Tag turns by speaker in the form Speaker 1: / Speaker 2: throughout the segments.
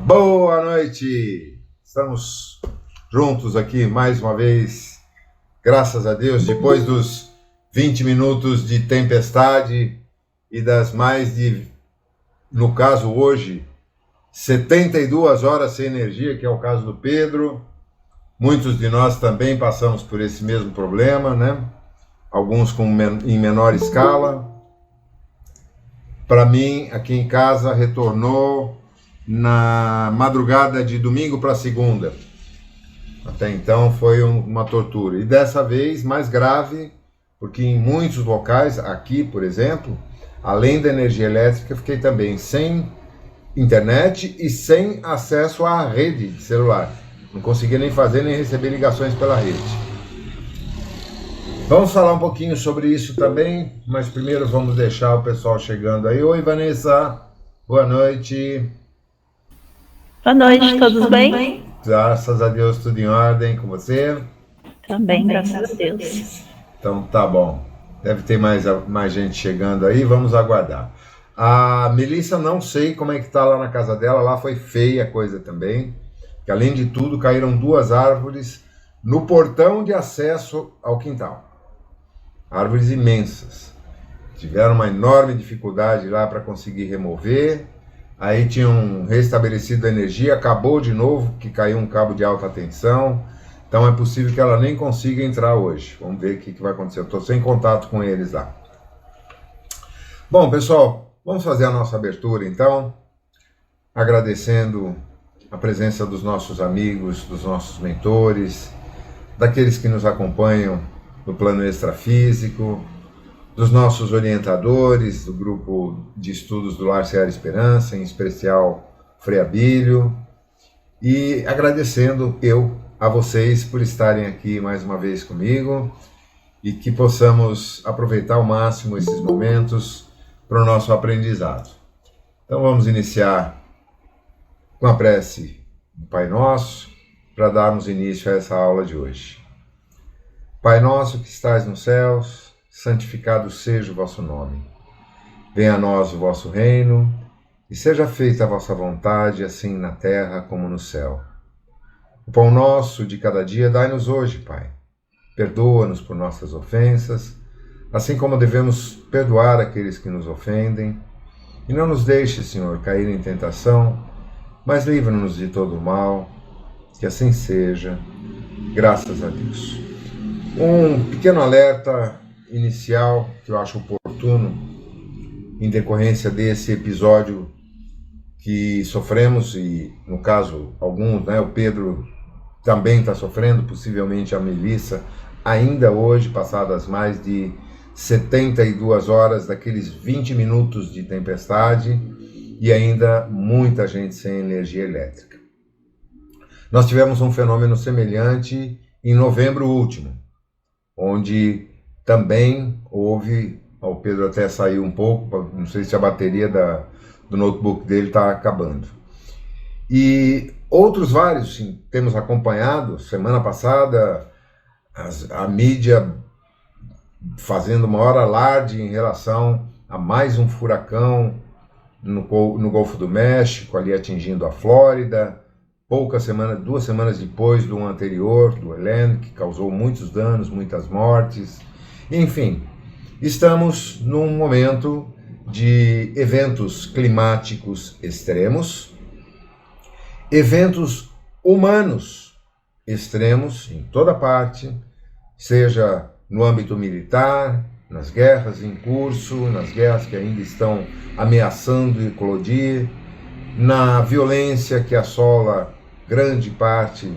Speaker 1: Boa noite! Estamos juntos aqui mais uma vez, graças a Deus, depois dos 20 minutos de tempestade e das mais de, no caso hoje, 72 horas sem energia, que é o caso do Pedro. Muitos de nós também passamos por esse mesmo problema, né? Alguns em menor escala. Para mim, aqui em casa, retornou na madrugada de domingo para segunda. Até então foi uma tortura. E dessa vez mais grave, porque em muitos locais, aqui por exemplo, além da energia elétrica, fiquei também sem internet e sem acesso à rede de celular. Não conseguia nem fazer nem receber ligações pela rede. Vamos falar um pouquinho sobre isso também, mas primeiro vamos deixar o pessoal chegando aí. Oi, Vanessa, boa noite.
Speaker 2: Boa noite, todos bem?
Speaker 1: Graças a Deus, tudo em ordem com você?
Speaker 2: Também, graças a Deus.
Speaker 1: Então tá bom. Deve ter mais gente chegando aí, vamos aguardar. A Melissa, não sei como é que tá lá na casa dela, lá foi feia a coisa também. Que além de tudo, caíram 2 árvores no portão de acesso ao quintal. Árvores imensas. Tiveram uma enorme dificuldade lá para conseguir remover. Aí tinham restabelecido a energia, acabou de novo, que caiu um cabo de alta tensão. Então é possível que ela nem consiga entrar hoje. Vamos ver o que vai acontecer. Eu estou sem contato com eles lá. Bom, pessoal, vamos fazer a nossa abertura então, agradecendo a presença dos nossos amigos, dos nossos mentores, daqueles que nos acompanham no plano extrafísico, dos nossos orientadores do grupo de estudos do Lar Seara Esperança, em especial Frei Abílio, e agradecendo a vocês por estarem aqui mais uma vez comigo e que possamos aproveitar ao máximo esses momentos para o nosso aprendizado. Então vamos iniciar com a prece do Pai Nosso para darmos início a essa aula de hoje. Pai nosso que estais nos céus, santificado seja o vosso nome. Venha a nós o vosso reino, e seja feita a vossa vontade, assim na terra como no céu. O pão nosso de cada dia dai-nos hoje, Pai. Perdoa-nos por nossas ofensas, assim como devemos perdoar aqueles que nos ofendem. E não nos deixe, Senhor, cair em tentação, mas livra-nos de todo o mal, que assim seja, graças a Deus. Um pequeno alerta inicial que eu acho oportuno em decorrência desse episódio que sofremos e, no caso, alguns, né, o Pedro também está sofrendo, possivelmente a Melissa, ainda hoje, passadas mais de 72 horas daqueles 20 minutos de tempestade e ainda muita gente sem energia elétrica. Nós tivemos um fenômeno semelhante em novembro último, onde também houve, o Pedro até saiu um pouco, não sei se a bateria do notebook dele está acabando. E outros vários, sim, temos acompanhado, semana passada, a mídia fazendo maior alarde em relação a mais um furacão no Golfo do México, ali atingindo a Flórida, 2 semanas depois do anterior, do Helene, que causou muitos danos, muitas mortes. Enfim, estamos num momento de eventos climáticos extremos, eventos humanos extremos em toda parte, seja no âmbito militar, nas guerras em curso, nas guerras que ainda estão ameaçando eclodir, na violência que assola grande parte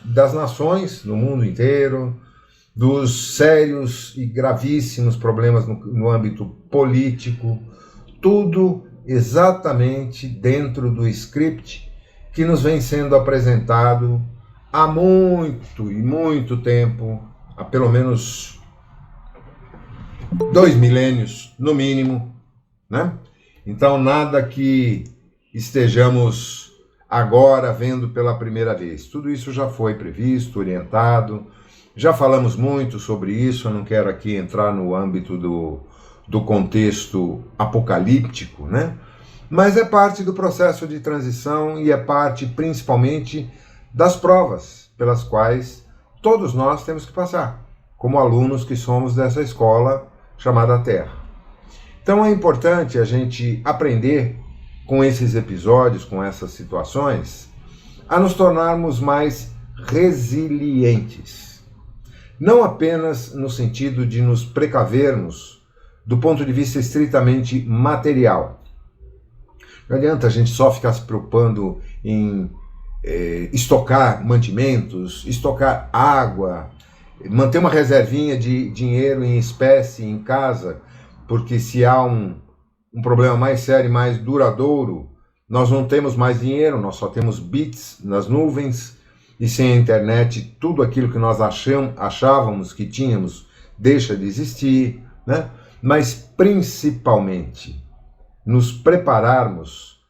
Speaker 1: das nações no mundo inteiro, dos sérios e gravíssimos problemas no âmbito político, tudo exatamente dentro do script que nos vem sendo apresentado há muito tempo, há pelo menos 2 milênios, no mínimo, né? Então, nada que estejamos agora vendo pela primeira vez. Tudo isso já foi previsto, orientado, já falamos muito sobre isso, eu não quero aqui entrar no âmbito do contexto apocalíptico, né? Mas é parte do processo de transição e é parte principalmente das provas pelas quais todos nós temos que passar, como alunos que somos dessa escola chamada Terra. Então é importante a gente aprender com esses episódios, com essas situações, a nos tornarmos mais resilientes. Não apenas no sentido de nos precavermos do ponto de vista estritamente material. Não adianta a gente só ficar se preocupando em estocar mantimentos, estocar água, manter uma reservinha de dinheiro em espécie em casa, porque se há um problema mais sério e mais duradouro, nós não temos mais dinheiro, nós só temos bits nas nuvens, e sem a internet tudo aquilo que nós achávamos que tínhamos deixa de existir, né? Mas principalmente nos prepararmos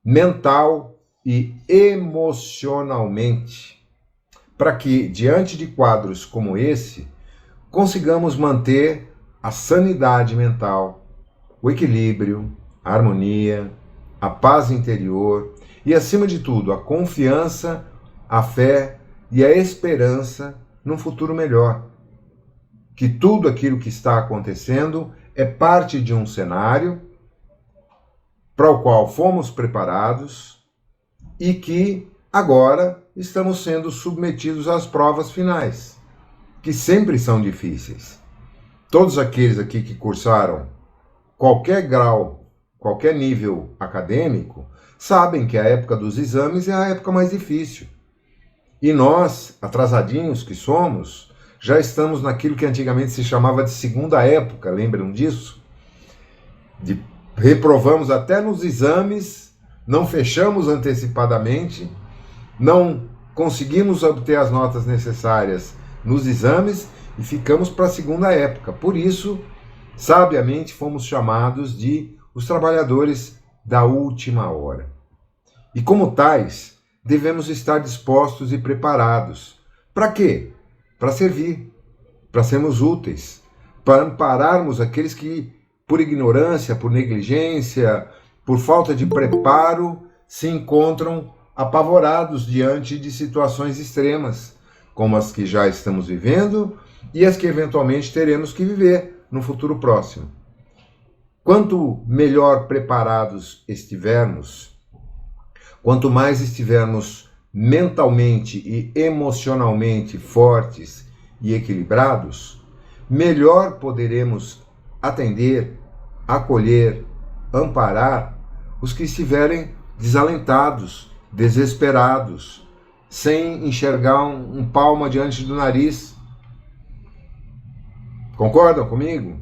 Speaker 1: mental e emocionalmente para que, diante de quadros como esse, consigamos manter a sanidade mental, o equilíbrio, a harmonia, a paz interior e, acima de tudo, a confiança, a fé e a esperança num futuro melhor. Que tudo aquilo que está acontecendo é parte de um cenário para o qual fomos preparados e que agora estamos sendo submetidos às provas finais, que sempre são difíceis. Todos aqueles aqui que cursaram qualquer grau, qualquer nível acadêmico, sabem que a época dos exames é a época mais difícil. E nós, atrasadinhos que somos, já estamos naquilo que antigamente se chamava de segunda época, lembram disso? Reprovamos até nos exames, não fechamos antecipadamente, não conseguimos obter as notas necessárias nos exames e ficamos para a segunda época. Por isso, sabiamente, fomos chamados de os trabalhadores da última hora. E como tais, devemos estar dispostos e preparados. Para quê? Para servir, para sermos úteis, para ampararmos aqueles que, por ignorância, por negligência, por falta de preparo, se encontram apavorados diante de situações extremas, como as que já estamos vivendo e as que eventualmente teremos que viver no futuro próximo. Quanto melhor preparados estivermos, quanto mais estivermos mentalmente e emocionalmente fortes e equilibrados, melhor poderemos atender, acolher, amparar os que estiverem desalentados, desesperados, sem enxergar um palmo diante do nariz. Concordam comigo?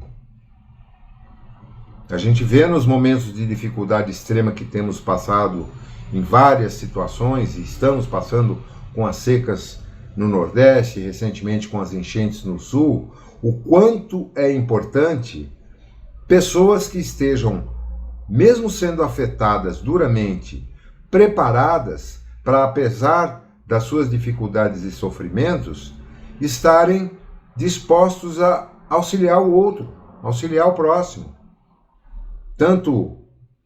Speaker 1: A gente vê nos momentos de dificuldade extrema que temos passado em várias situações, e estamos passando com as secas no Nordeste, recentemente com as enchentes no Sul, o quanto é importante pessoas que estejam, mesmo sendo afetadas duramente, preparadas para, apesar das suas dificuldades e sofrimentos, estarem dispostos a auxiliar o outro, auxiliar o próximo. Tanto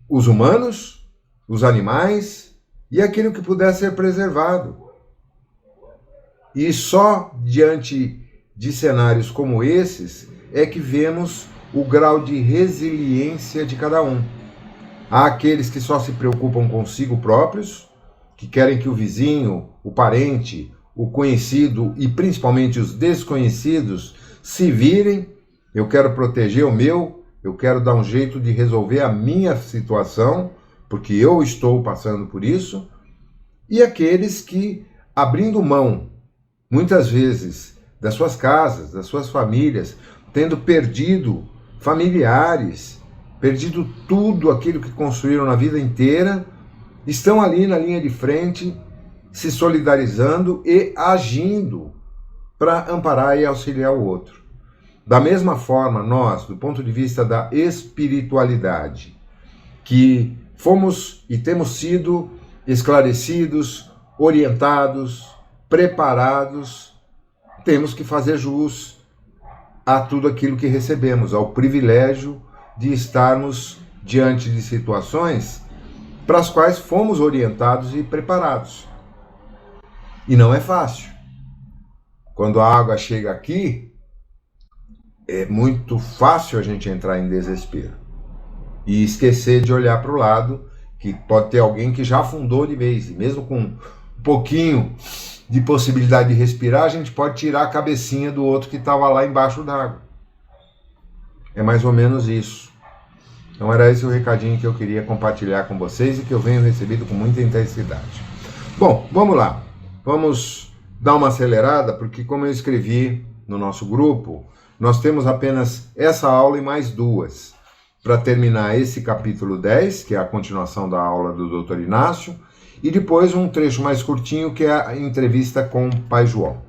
Speaker 1: os humanos, os animais e aquilo que puder ser preservado. E só diante de cenários como esses é que vemos o grau de resiliência de cada um. Há aqueles que só se preocupam consigo próprios, que querem que o vizinho, o parente, o conhecido e principalmente os desconhecidos se virem. Eu quero proteger o meu, eu quero dar um jeito de resolver a minha situação, porque eu estou passando por isso. E aqueles que, abrindo mão, muitas vezes, das suas casas, das suas famílias, tendo perdido familiares, perdido tudo aquilo que construíram na vida inteira, estão ali na linha de frente, se solidarizando e agindo para amparar e auxiliar o outro. Da mesma forma, nós, do ponto de vista da espiritualidade, que fomos e temos sido esclarecidos, orientados, preparados, temos que fazer jus a tudo aquilo que recebemos, ao privilégio de estarmos diante de situações para as quais fomos orientados e preparados. E não é fácil. Quando a água chega aqui, é muito fácil a gente entrar em desespero e esquecer de olhar para o lado, que pode ter alguém que já afundou de vez, e mesmo com um pouquinho de possibilidade de respirar, a gente pode tirar a cabecinha do outro que estava lá embaixo d'água. É mais ou menos isso. Então era esse o recadinho que eu queria compartilhar com vocês e que eu venho recebido com muita intensidade. Bom, vamos lá. Vamos dar uma acelerada, porque como eu escrevi no nosso grupo, nós temos apenas essa aula e mais duas para terminar esse capítulo 10, que é a continuação da aula do Dr. Inácio, e depois um trecho mais curtinho, que é a entrevista com o Pai João.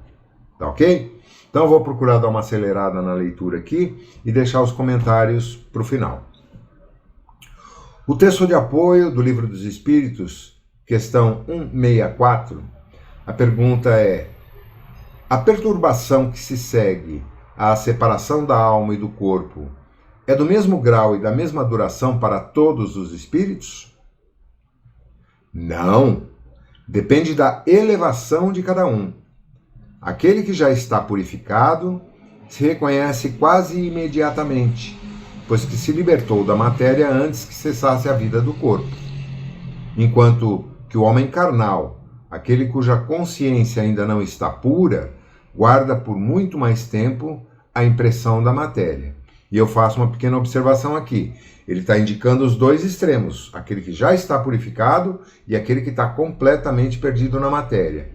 Speaker 1: Tá ok? Então eu vou procurar dar uma acelerada na leitura aqui e deixar os comentários para o final. O texto de apoio do Livro dos Espíritos, questão 164, a pergunta é: a perturbação que se segue à separação da alma e do corpo é do mesmo grau e da mesma duração para todos os espíritos? Não. Depende da elevação de cada um. Aquele que já está purificado se reconhece quase imediatamente, pois que se libertou da matéria antes que cessasse a vida do corpo. Enquanto que o homem carnal, aquele cuja consciência ainda não está pura, guarda por muito mais tempo a impressão da matéria. E eu faço uma pequena observação aqui. Ele está indicando os dois extremos, aquele que já está purificado e aquele que está completamente perdido na matéria.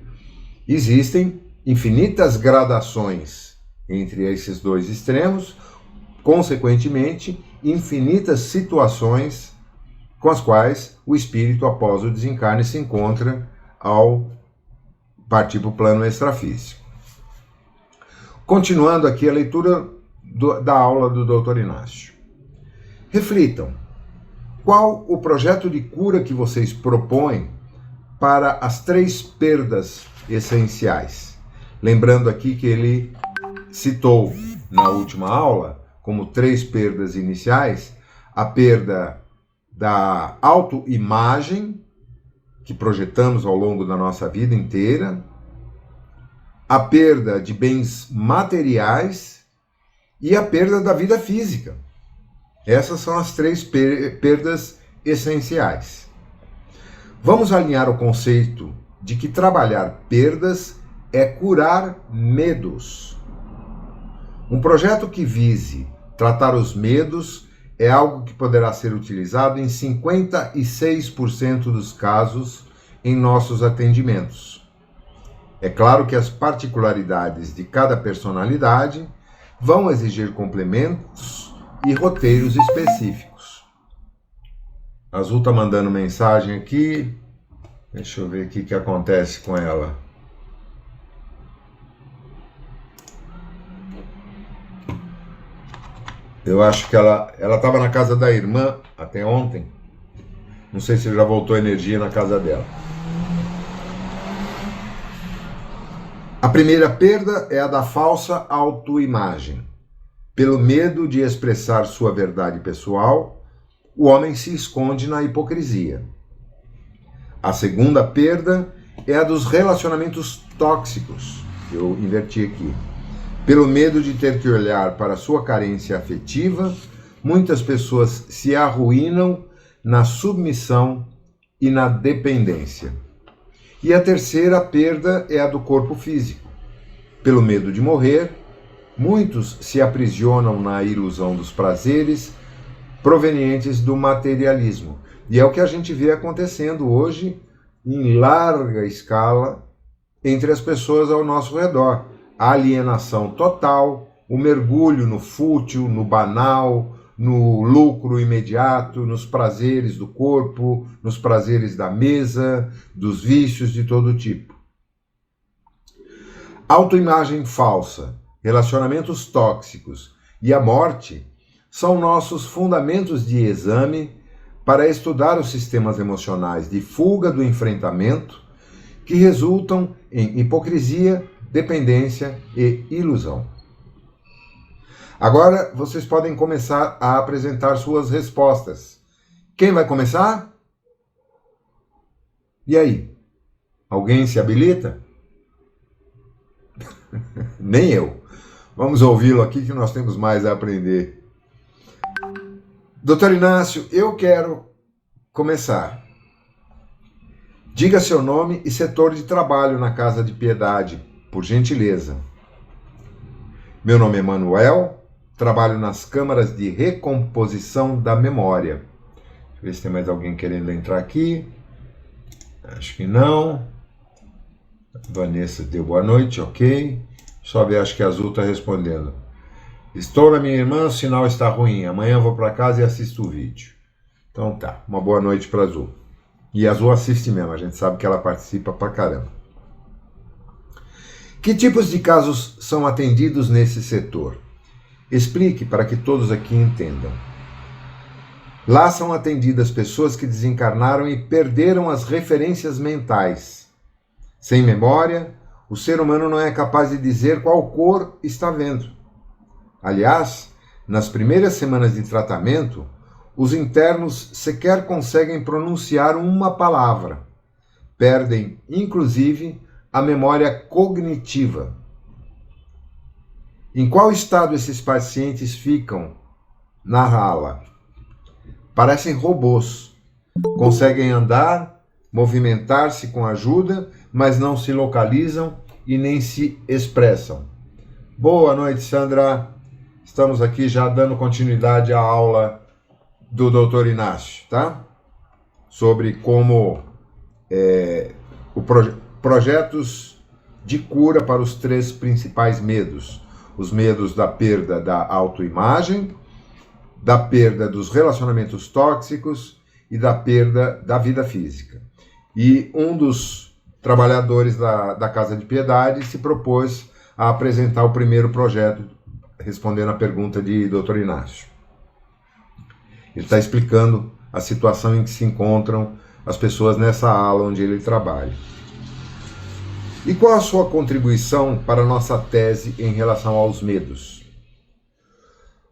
Speaker 1: Existem infinitas gradações entre esses dois extremos, consequentemente, infinitas situações com as quais o espírito, após o desencarne, se encontra ao partir para o plano extrafísico. Continuando aqui a leitura da aula do Dr. Inácio. Reflitam, qual o projeto de cura que vocês propõem para as 3 perdas essenciais? Lembrando aqui que ele citou na última aula, como 3 perdas iniciais, a perda da autoimagem, que projetamos ao longo da nossa vida inteira, a perda de bens materiais e a perda da vida física. Essas são as 3 perdas essenciais. Vamos alinhar o conceito de que trabalhar perdas é curar medos. Um projeto que vise tratar os medos é algo que poderá ser utilizado em 56% dos casos em nossos atendimentos. É claro que as particularidades de cada personalidade vão exigir complementos e roteiros específicos. A Azul está mandando mensagem aqui. Deixa eu ver o que acontece com ela. Eu acho que ela estava na casa da irmã até ontem. Não sei se já voltou energia na casa dela. A primeira perda é a da falsa autoimagem. Pelo medo de expressar sua verdade pessoal, o homem se esconde na hipocrisia. A segunda perda é a dos relacionamentos tóxicos. Eu inverti aqui. Pelo medo de ter que olhar para sua carência afetiva, muitas pessoas se arruinam na submissão e na dependência. E a terceira perda é a do corpo físico. Pelo medo de morrer, muitos se aprisionam na ilusão dos prazeres provenientes do materialismo. E é o que a gente vê acontecendo hoje em larga escala entre as pessoas ao nosso redor. A alienação total, o mergulho no fútil, no banal, no lucro imediato, nos prazeres do corpo, nos prazeres da mesa, dos vícios de todo tipo. Autoimagem falsa, relacionamentos tóxicos e a morte são nossos fundamentos de exame para estudar os sistemas emocionais de fuga do enfrentamento que resultam em hipocrisia, dependência e ilusão. Agora vocês podem começar a apresentar suas respostas. Quem vai começar? E aí? Alguém se habilita? Nem eu. Vamos ouvi-lo aqui que nós temos mais a aprender. Doutor Inácio, eu quero começar. Diga seu nome e setor de trabalho na Casa de Piedade, por gentileza. Meu nome é Manuel, trabalho nas câmaras de recomposição da memória. Deixa eu ver se tem mais alguém querendo entrar aqui. Acho que não. Vanessa deu boa noite, ok. Só ver, acho que a Azul está respondendo. Estou na minha irmã, o sinal está ruim. Amanhã eu vou para casa e assisto o vídeo. Então tá, uma boa noite para a Azul. E a Azul assiste mesmo, a gente sabe que ela participa pra caramba. Que tipos de casos são atendidos nesse setor? Explique para que todos aqui entendam. Lá são atendidas pessoas que desencarnaram e perderam as referências mentais. Sem memória, o ser humano não é capaz de dizer qual cor está vendo. Aliás, nas primeiras semanas de tratamento, os internos sequer conseguem pronunciar uma palavra. Perdem, inclusive, a memória cognitiva. Em qual estado esses pacientes ficam na ala? Parecem robôs. Conseguem andar, movimentar-se com ajuda, mas não se localizam e nem se expressam. Boa noite, Sandra. Estamos aqui já dando continuidade à aula do Dr. Inácio, tá? Sobre como projetos de cura para os 3 principais medos. Os medos da perda da autoimagem, da perda dos relacionamentos tóxicos e da perda da vida física. E um dos trabalhadores da Casa de Piedade se propôs a apresentar o primeiro projeto, respondendo a pergunta de Dr. Inácio. Ele está explicando a situação em que se encontram as pessoas nessa ala onde ele trabalha. E qual a sua contribuição para a nossa tese em relação aos medos?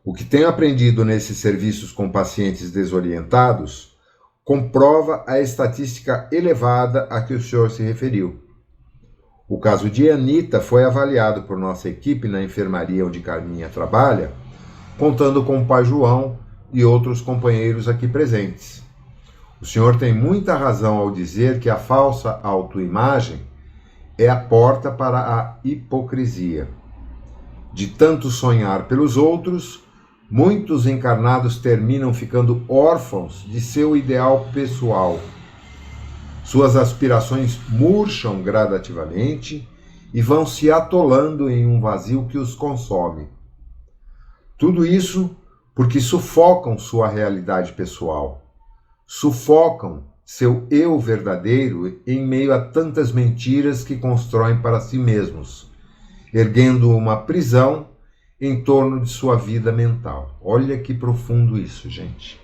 Speaker 1: O que tenho aprendido nesses serviços com pacientes desorientados comprova a estatística elevada a que o senhor se referiu. O caso de Anita foi avaliado por nossa equipe na enfermaria onde Carminha trabalha, contando com o pai João e outros companheiros aqui presentes. O senhor tem muita razão ao dizer que a falsa autoimagem é a porta para a hipocrisia. De tanto sonhar pelos outros, muitos encarnados terminam ficando órfãos de seu ideal pessoal. Suas aspirações murcham gradativamente e vão se atolando em um vazio que os consome. Tudo isso porque sufocam sua realidade pessoal, sufocam seu eu verdadeiro em meio a tantas mentiras que constroem para si mesmos, erguendo uma prisão em torno de sua vida mental. Olha que profundo isso, gente.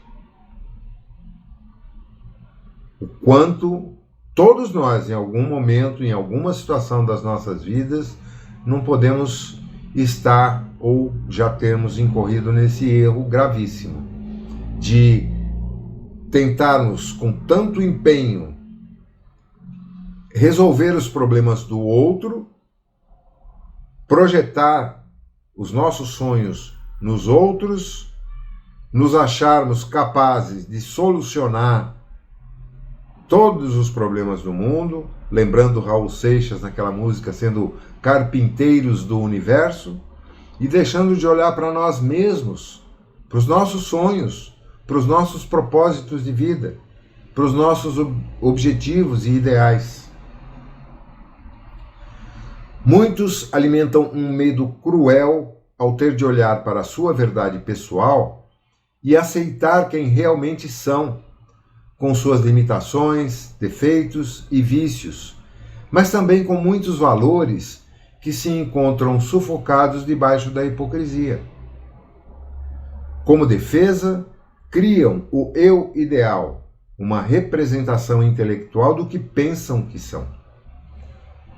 Speaker 1: O quanto todos nós, em algum momento, em alguma situação das nossas vidas, não podemos estar ou já termos incorrido nesse erro gravíssimo de tentarmos com tanto empenho resolver os problemas do outro, projetar os nossos sonhos nos outros, nos acharmos capazes de solucionar todos os problemas do mundo, lembrando Raul Seixas naquela música, sendo carpinteiros do universo, e deixando de olhar para nós mesmos, para os nossos sonhos, para os nossos propósitos de vida, para os nossos objetivos e ideais. Muitos alimentam um medo cruel ao ter de olhar para a sua verdade pessoal e aceitar quem realmente são, com suas limitações, defeitos e vícios, mas também com muitos valores que se encontram sufocados debaixo da hipocrisia. Como defesa, criam o eu ideal, uma representação intelectual do que pensam que são.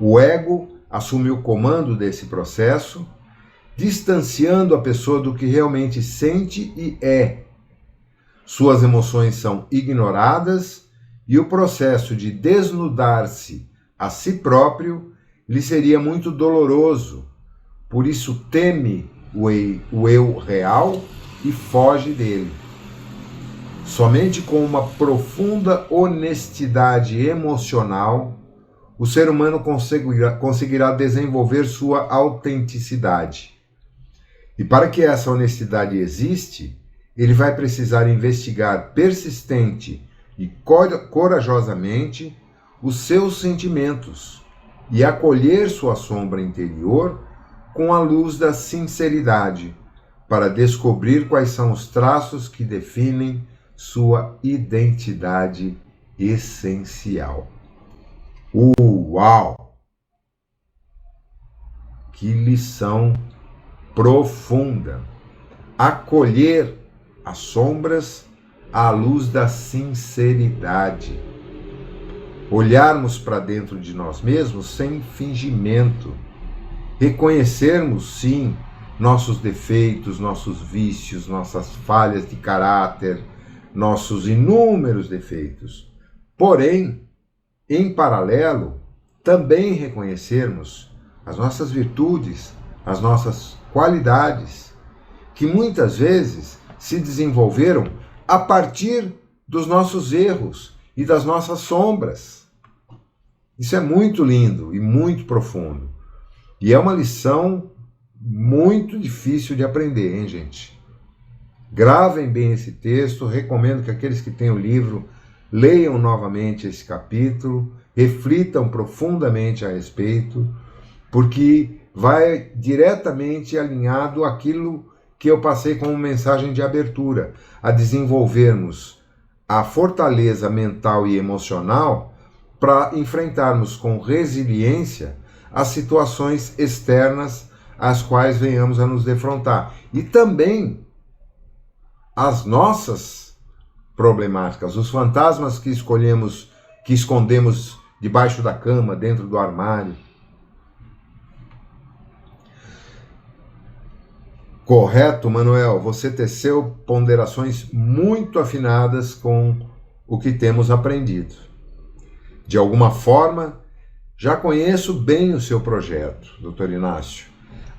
Speaker 1: O ego assume o comando desse processo, distanciando a pessoa do que realmente sente e é. Suas emoções são ignoradas e o processo de desnudar-se a si próprio lhe seria muito doloroso. Por isso teme o eu real e foge dele. Somente com uma profunda honestidade emocional, o ser humano conseguirá desenvolver sua autenticidade. E para que essa honestidade existe, ele vai precisar investigar persistente e corajosamente os seus sentimentos e acolher sua sombra interior com a luz da sinceridade, para descobrir quais são os traços que definem sua identidade essencial. Uau! Que lição profunda! Acolher as sombras à luz da sinceridade. Olharmos para dentro de nós mesmos sem fingimento. Reconhecermos, sim, nossos defeitos, nossos vícios, nossas falhas de caráter, nossos inúmeros defeitos. Porém, em paralelo, também reconhecermos as nossas virtudes, as nossas qualidades, que muitas vezes se desenvolveram a partir dos nossos erros e das nossas sombras. Isso é muito lindo e muito profundo. E é uma lição muito difícil de aprender, hein, gente? Gravem bem esse texto, recomendo que aqueles que têm o livro leiam novamente esse capítulo, reflitam profundamente a respeito, porque vai diretamente alinhado àquilo que eu passei como mensagem de abertura, a desenvolvermos a fortaleza mental e emocional para enfrentarmos com resiliência as situações externas às quais venhamos a nos defrontar. E também as nossas problemáticas, os fantasmas que escondemos debaixo da cama, dentro do armário. Correto, Manuel, você teceu ponderações muito afinadas com o que temos aprendido. De alguma forma, já conheço bem o seu projeto, Dr. Inácio.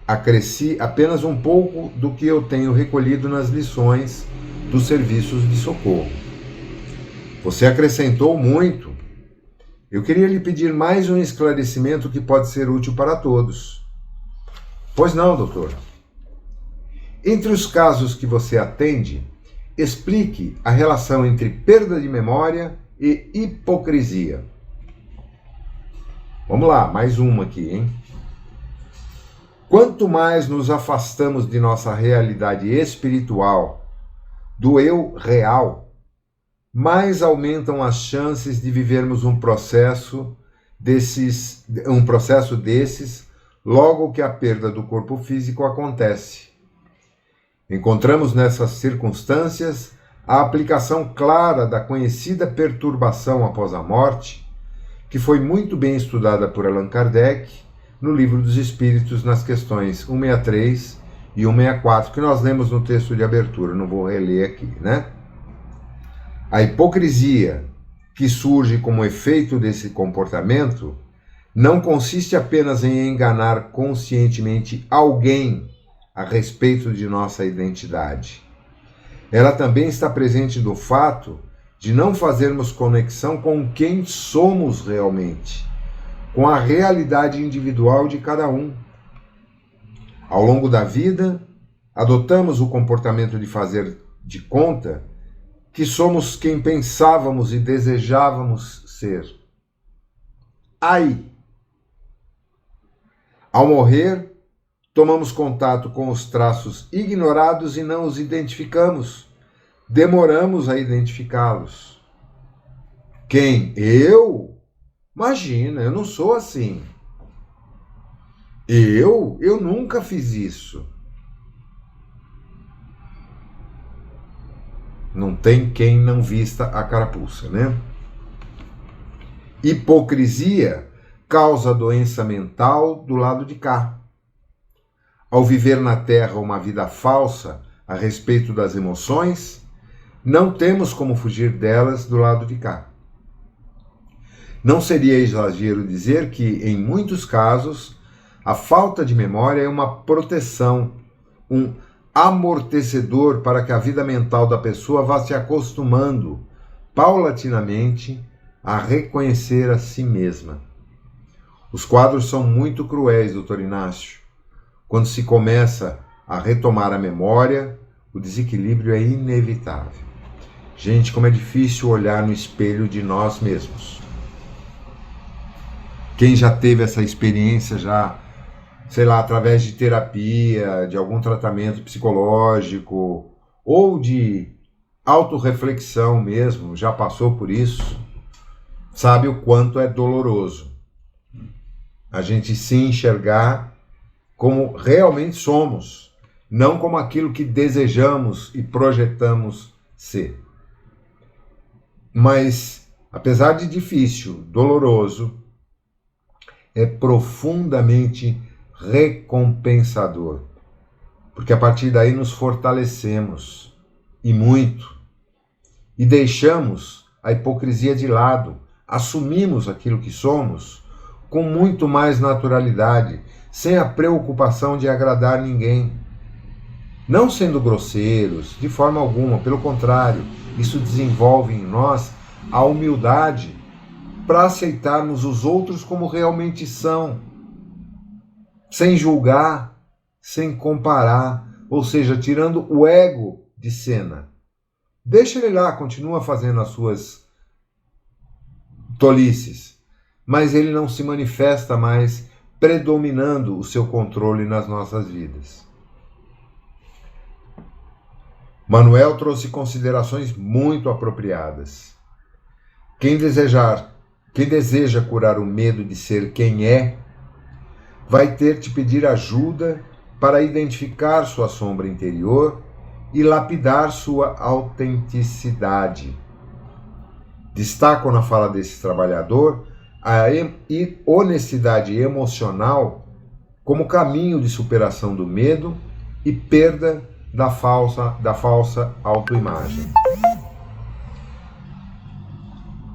Speaker 1: Acresci apenas um pouco do que eu tenho recolhido nas lições dos serviços de socorro. Você acrescentou muito. Eu queria lhe pedir mais um esclarecimento que pode ser útil para todos. Pois não, doutor. Entre os casos que você atende, explique a relação entre perda de memória e hipocrisia. Vamos lá, mais uma aqui, hein? Quanto mais nos afastamos de nossa realidade espiritual, do eu real, mais aumentam as chances de vivermos um processo desses logo que a perda do corpo físico acontece. Encontramos nessas circunstâncias a aplicação clara da conhecida perturbação após a morte, que foi muito bem estudada por Allan Kardec no Livro dos Espíritos, nas questões 163 e 164, que nós lemos no texto de abertura, não vou reler aqui, né? A hipocrisia que surge como efeito desse comportamento não consiste apenas em enganar conscientemente alguém a respeito de nossa identidade. Ela também está presente no fato de não fazermos conexão com quem somos realmente, com a realidade individual de cada um. Ao longo da vida, adotamos o comportamento de fazer de conta que somos quem pensávamos e desejávamos ser. Ai! Ao morrer, tomamos contato com os traços ignorados e não os identificamos. Demoramos a identificá-los. Quem? Eu? Imagina, eu não sou assim. Eu nunca fiz isso. Não tem quem não vista a carapuça, né? Hipocrisia causa doença mental do lado de cá. Ao viver na Terra uma vida falsa a respeito das emoções, não temos como fugir delas do lado de cá. Não seria exagero dizer que, em muitos casos, a falta de memória é uma proteção, um amortecedor para que a vida mental da pessoa vá se acostumando, paulatinamente, a reconhecer a si mesma. Os quadros são muito cruéis, doutor Inácio. Quando se começa a retomar a memória, o desequilíbrio é inevitável. Gente, como é difícil olhar no espelho de nós mesmos. Quem já teve essa experiência, já, sei lá, através de terapia, de algum tratamento psicológico, ou de autorreflexão mesmo, já passou por isso, sabe o quanto é doloroso a gente se enxergar como realmente somos, não como aquilo que desejamos e projetamos ser. Mas, apesar de difícil, doloroso, é profundamente recompensador, porque a partir daí nos fortalecemos, e muito, e deixamos a hipocrisia de lado, assumimos aquilo que somos com muito mais naturalidade, sem a preocupação de agradar ninguém. Não sendo grosseiros, de forma alguma, pelo contrário, isso desenvolve em nós a humildade para aceitarmos os outros como realmente são, sem julgar, sem comparar, ou seja, tirando o ego de cena. Deixa ele lá, continua fazendo as suas tolices, mas ele não se manifesta mais predominando o seu controle nas nossas vidas. Manuel trouxe considerações muito apropriadas. Quem deseja curar o medo de ser quem é, vai ter de pedir ajuda para identificar sua sombra interior e lapidar sua autenticidade. Destaco na fala desse trabalhador a honestidade emocional como caminho de superação do medo e perda da falsa autoimagem.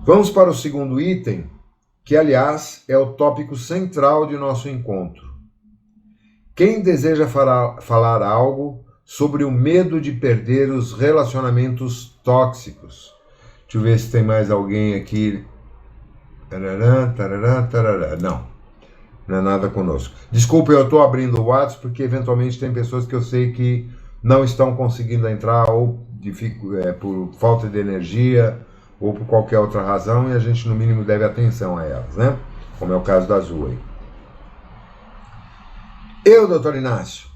Speaker 1: Vamos para o segundo item, que, aliás, é o tópico central de nosso encontro. Quem deseja falar algo sobre o medo de perder os relacionamentos tóxicos? Deixa eu ver se tem mais alguém aqui. Não é nada conosco. Desculpe, eu estou abrindo o WhatsApp porque eventualmente tem pessoas que eu sei que não estão conseguindo entrar ou por falta de energia ou por qualquer outra razão, e a gente no mínimo deve atenção a elas, né? Como é o caso da Zoe. Doutor Inácio,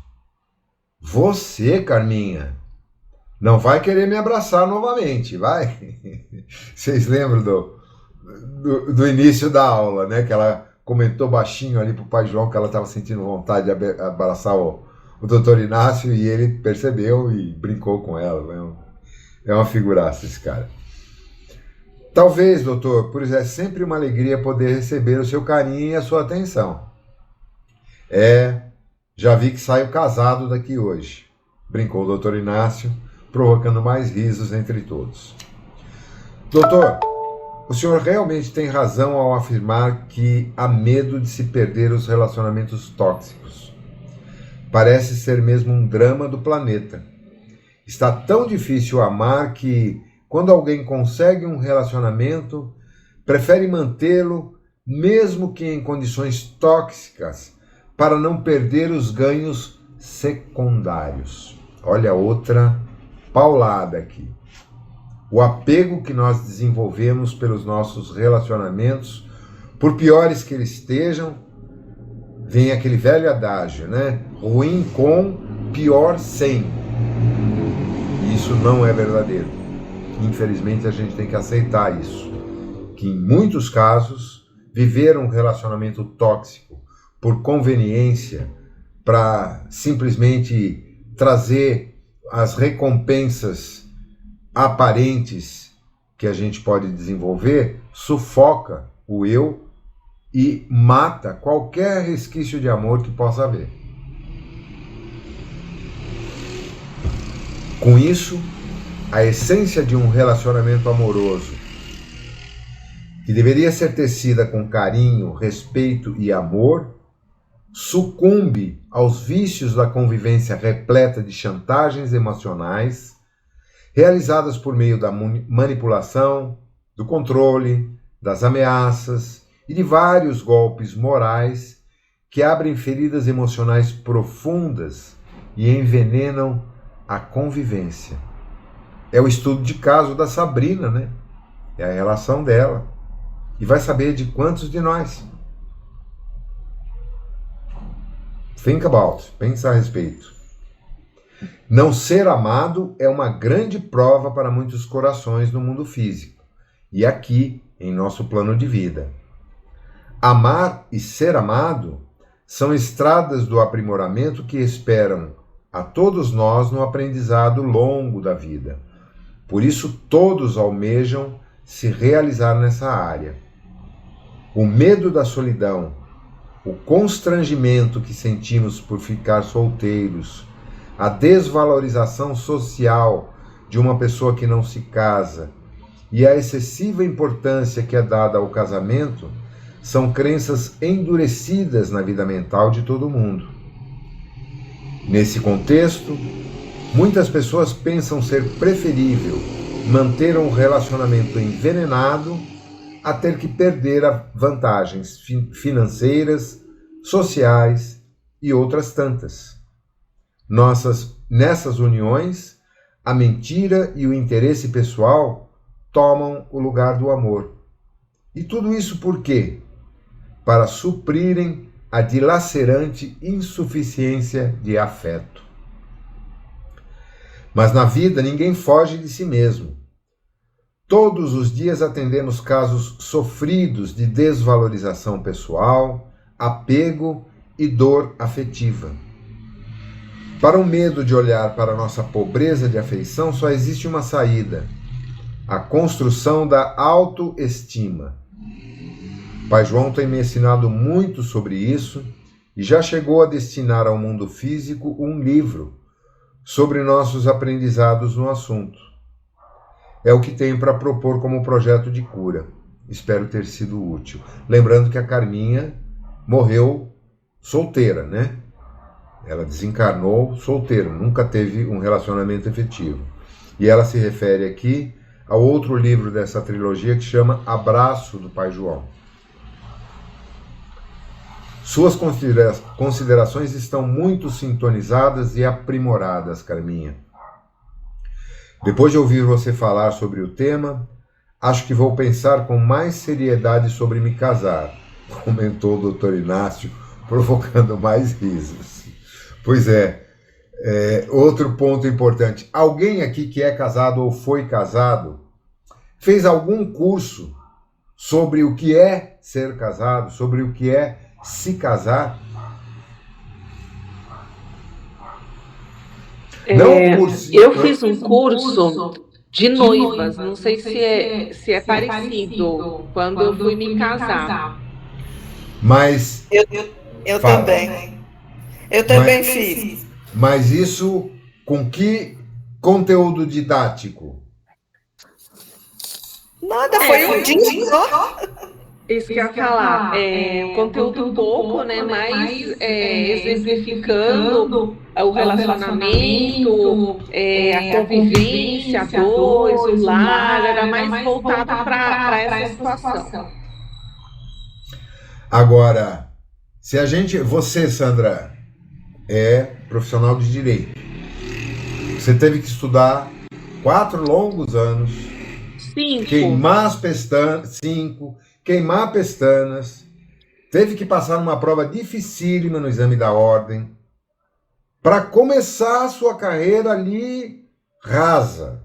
Speaker 1: você, Carminha, não vai querer me abraçar novamente, vai? Vocês lembram do início da aula, né? Que ela comentou baixinho ali pro pai João que ela estava sentindo vontade de abraçar o doutor Inácio, e ele percebeu e brincou com ela, né? É uma figuraça esse cara. Talvez, doutor, por isso é sempre uma alegria poder receber o seu carinho e a sua atenção. Já vi que saio casado daqui hoje, brincou o doutor Inácio, provocando mais risos entre todos. Doutor, o senhor realmente tem razão ao afirmar que há medo de se perder os relacionamentos tóxicos. Parece ser mesmo um drama do planeta. Está tão difícil amar que, quando alguém consegue um relacionamento, prefere mantê-lo, mesmo que em condições tóxicas, para não perder os ganhos secundários. Olha outra paulada aqui. O apego que nós desenvolvemos pelos nossos relacionamentos, por piores que eles estejam, vem aquele velho adágio, né? Ruim com, pior sem. E isso não é verdadeiro. Infelizmente, a gente tem que aceitar isso. Que em muitos casos, viver um relacionamento tóxico por conveniência, para simplesmente trazer as recompensas aparentes que a gente pode desenvolver, sufoca o eu e mata qualquer resquício de amor que possa haver. Com isso, a essência de um relacionamento amoroso que deveria ser tecida com carinho, respeito e amor, sucumbe aos vícios da convivência repleta de chantagens emocionais, realizadas por meio da manipulação, do controle, das ameaças e de vários golpes morais que abrem feridas emocionais profundas e envenenam a convivência. É o estudo de caso da Sabrina, né? É a relação dela. E vai saber de quantos de nós. Think about, pensa a respeito. Não ser amado é uma grande prova para muitos corações no mundo físico e aqui em nosso plano de vida. Amar e ser amado são estradas do aprimoramento que esperam a todos nós no aprendizado longo da vida. Por isso todos almejam se realizar nessa área. O medo da solidão, o constrangimento que sentimos por ficar solteiros, a desvalorização social de uma pessoa que não se casa e a excessiva importância que é dada ao casamento são crenças endurecidas na vida mental de todo mundo. Nesse contexto, muitas pessoas pensam ser preferível manter um relacionamento envenenado a ter que perder vantagens financeiras, sociais e outras tantas. Nessas uniões, a mentira e o interesse pessoal tomam o lugar do amor. E tudo isso por quê? Para suprirem a dilacerante insuficiência de afeto. Mas na vida ninguém foge de si mesmo. Todos os dias atendemos casos sofridos de desvalorização pessoal, apego e dor afetiva. Para o medo de olhar para a nossa pobreza de afeição, só existe uma saída: a construção da autoestima. Pai João tem me ensinado muito sobre isso e já chegou a destinar ao mundo físico um livro sobre nossos aprendizados no assunto. É o que tenho para propor como projeto de cura. Espero ter sido útil. Lembrando que a Carminha morreu solteira, né? Ela desencarnou solteira, nunca teve um relacionamento efetivo. E ela se refere aqui ao outro livro dessa trilogia que chama Abraço do Pai João. Suas considerações estão muito sintonizadas e aprimoradas, Carminha. Depois de ouvir você falar sobre o tema, acho que vou pensar com mais seriedade sobre me casar, comentou o Dr. Inácio, provocando mais risos. Pois é, outro ponto importante. Alguém aqui que é casado ou foi casado fez algum curso sobre o que é ser casado, sobre o que é se casar?
Speaker 3: Eu fiz um curso de noivas, não sei se é parecido, quando eu fui me casar.
Speaker 1: Mas
Speaker 4: eu também. Eu também fiz.
Speaker 1: Mas isso com que conteúdo didático?
Speaker 4: Nada, foi um dia só.
Speaker 3: Isso que eu ia falar, um conteúdo pouco, né, mais exemplificando o relacionamento, a convivência, a dois, o lar, era mais voltado para essa situação.
Speaker 1: Agora, você, Sandra, é profissional de direito. Você teve que estudar 4 longos anos,
Speaker 3: 5.
Speaker 1: Queimar pestanas, teve que passar uma prova dificílima no exame da ordem, para começar a sua carreira ali rasa,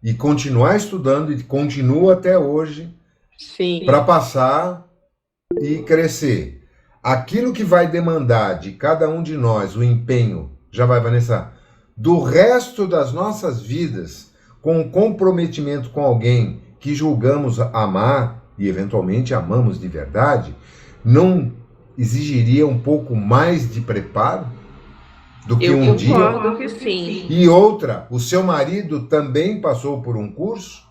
Speaker 1: e continuar estudando, e continua até hoje, para passar e crescer. Aquilo que vai demandar de cada um de nós o empenho, já vai, Vanessa, do resto das nossas vidas, com o comprometimento com alguém que julgamos amar, e eventualmente amamos de verdade, não exigiria um pouco mais de preparo do que um dia?
Speaker 3: Eu concordo que sim.
Speaker 1: E outra, o seu marido também passou por um curso?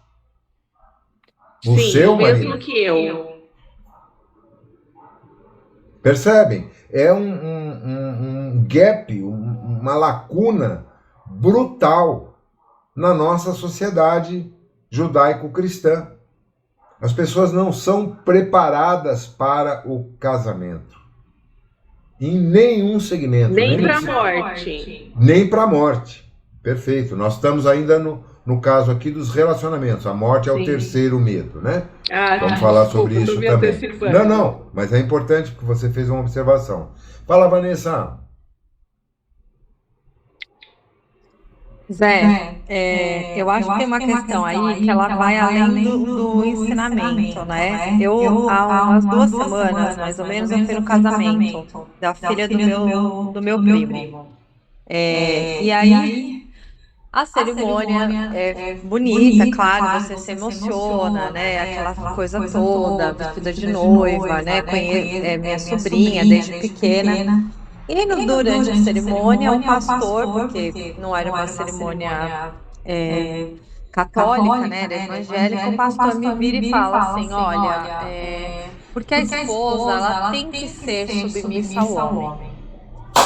Speaker 1: O
Speaker 3: Sim,
Speaker 1: seu
Speaker 3: o mesmo
Speaker 1: marido.
Speaker 3: que eu.
Speaker 1: Percebem? É um gap, uma lacuna brutal na nossa sociedade judaico-cristã. As pessoas não são preparadas para o casamento. Em nenhum segmento.
Speaker 3: Nem para a morte.
Speaker 1: Nem para a morte. Perfeito. Nós estamos ainda no caso aqui dos relacionamentos. A morte é o
Speaker 3: Sim.
Speaker 1: terceiro medo, né?
Speaker 3: Ah,
Speaker 1: Vamos falar
Speaker 3: desculpa,
Speaker 1: sobre
Speaker 3: eu
Speaker 1: isso
Speaker 3: tô me
Speaker 1: também.
Speaker 3: antecipando.
Speaker 1: Não, mas é importante porque você fez uma observação. Fala, Vanessa.
Speaker 5: Zé, eu acho que tem uma questão aí que ela vai além do ensinamento, né? Há umas 2 semanas, mais ou menos, eu fui no casamento da filha do meu primo. E aí, a cerimônia é bonita, claro, você se emociona, né? Aquela coisa toda, vestida de noiva, né? Minha sobrinha desde pequena. E durante a cerimônia, o pastor, porque não era uma cerimônia católica, né, era evangélica, o pastor me vira e fala assim, olha, porque a esposa, ela tem que ser submissa ao homem.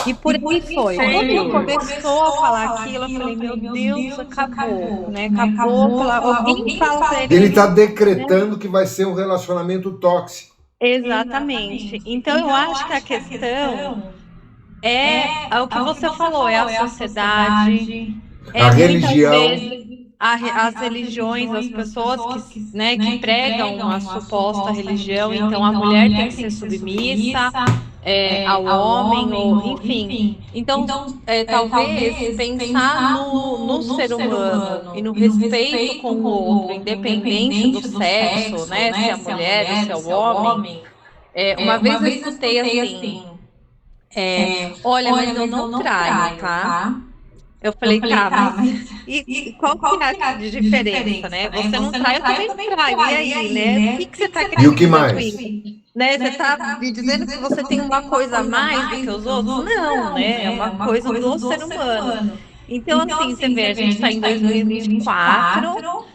Speaker 5: E por aí foi. Quando ele começou a falar aquilo, eu falei, meu Deus, acabou, né? Acabou. Alguém fala pra
Speaker 1: Ele está decretando que vai ser um relacionamento tóxico.
Speaker 5: Exatamente. Então, eu acho que a questão é o que você falou, é a sociedade,
Speaker 1: A religião.
Speaker 5: muitas vezes as religiões, as pessoas que pregam a suposta religião, então a mulher tem que ser submissa ao homem, ou enfim. Então, talvez pensar no ser humano e no respeito com o outro, independente do sexo, né? Se é a mulher ou se é o homem. Uma vez eu escutei assim. Olha, mas eu não traio, tá? Eu falei, tá, mas e qual que é a diferença, né? Você não trai, eu também não traio. E aí, né? O que você tá querendo
Speaker 1: E o que
Speaker 5: dizer
Speaker 1: mais?
Speaker 5: com isso? Né? Você tá me dizendo que você tem uma coisa a mais do que os outros? Não, né? É uma coisa do ser humano. Então, assim, você vê, a gente tá em 2024,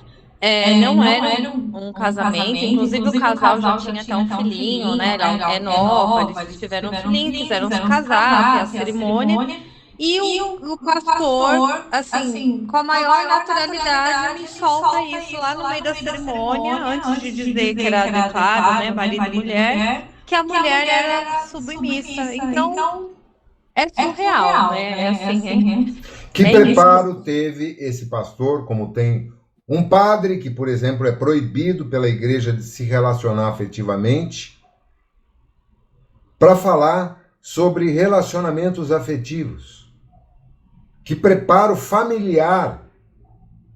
Speaker 5: não era um casamento, inclusive o casal já tinha até um filhinho, né? Ela é nova, eles tiveram um filhinho, quiseram se casar, ter a cerimônia. E o pastor, assim, com a maior naturalidade, me solta isso lá no meio da cerimônia, antes de dizer que era declarado, né, marido e mulher, que a mulher era submissa. Então, é surreal, né?
Speaker 1: Que
Speaker 5: É
Speaker 1: preparo teve esse pastor, como tem um padre que, por exemplo, é proibido pela igreja de se relacionar afetivamente, para falar sobre relacionamentos afetivos? Que preparo familiar,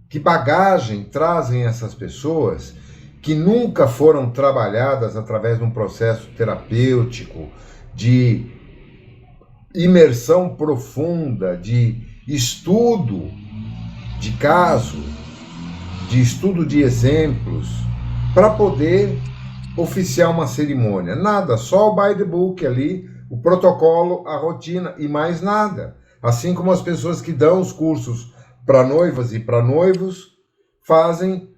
Speaker 1: que bagagem trazem essas pessoas que nunca foram trabalhadas através de um processo terapêutico, de imersão profunda, de estudo de caso, de estudo de exemplos, para poder oficiar uma cerimônia. Nada, só o by the book ali, o protocolo, a rotina e mais nada. Assim como as pessoas que dão os cursos para noivas e para noivos fazem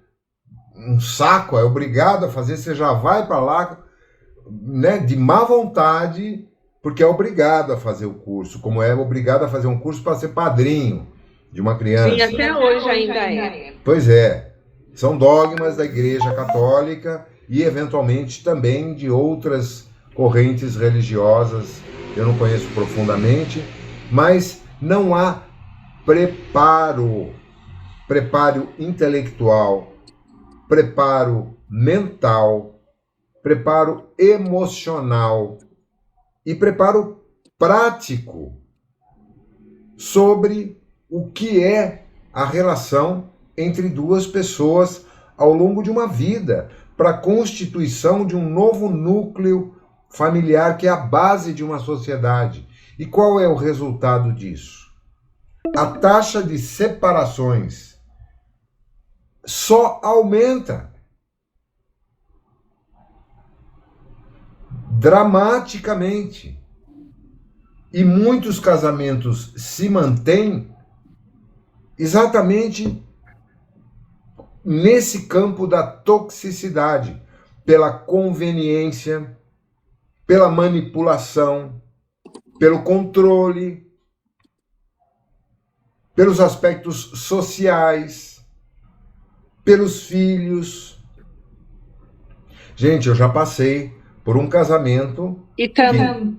Speaker 1: um saco, é obrigado a fazer, você já vai para lá, né, de má vontade, porque é obrigado a fazer o curso, como é obrigado a fazer um curso para ser padrinho de uma criança.
Speaker 3: Sim, até hoje ainda é.
Speaker 1: Pois é, são dogmas da Igreja Católica e eventualmente também de outras correntes religiosas, eu não conheço profundamente, mas não há preparo intelectual, preparo mental, preparo emocional e preparo prático sobre o que é a relação entre duas pessoas ao longo de uma vida, para a constituição de um novo núcleo familiar que é a base de uma sociedade. E qual é o resultado disso? A taxa de separações só aumenta dramaticamente. E muitos casamentos se mantêm exatamente nesse campo da toxicidade, pela conveniência, pela manipulação, pelo controle, pelos aspectos sociais, pelos filhos. Gente, eu já passei por um casamento
Speaker 3: E também,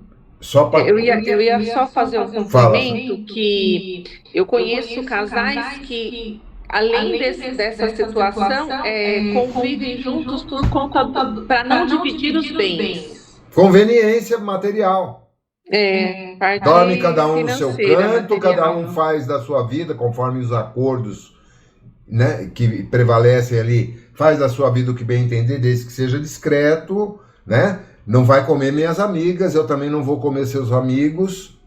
Speaker 3: eu ia só fazer um complemento que eu conheço casais que, além dessa situação, convivem juntos por conta para não dividir os bens.
Speaker 1: Conveniência material.
Speaker 3: Parte
Speaker 1: Dorme cada um no seu
Speaker 3: financeira,
Speaker 1: canto, cada
Speaker 3: material.
Speaker 1: um faz da sua vida conforme os acordos, né, que prevalecem ali. Faz da sua vida o que bem entender, desde que seja discreto, né? Não vai comer minhas amigas, eu também não vou comer seus amigos.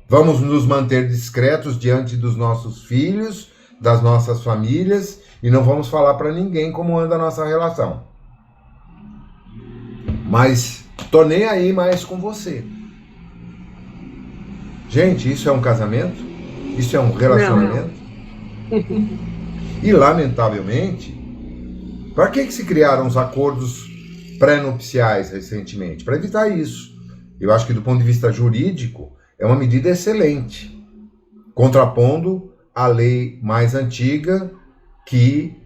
Speaker 1: Vamos nos manter discretos diante dos nossos filhos, das nossas famílias, e não vamos falar para ninguém como anda a nossa relação. Mas tô nem aí mais com você. Gente, isso é um casamento? Isso é um relacionamento? E, lamentavelmente, para que se criaram os acordos pré-nupciais recentemente? Para evitar isso. Eu acho que, do ponto de vista jurídico, é uma medida excelente, contrapondo a lei mais antiga que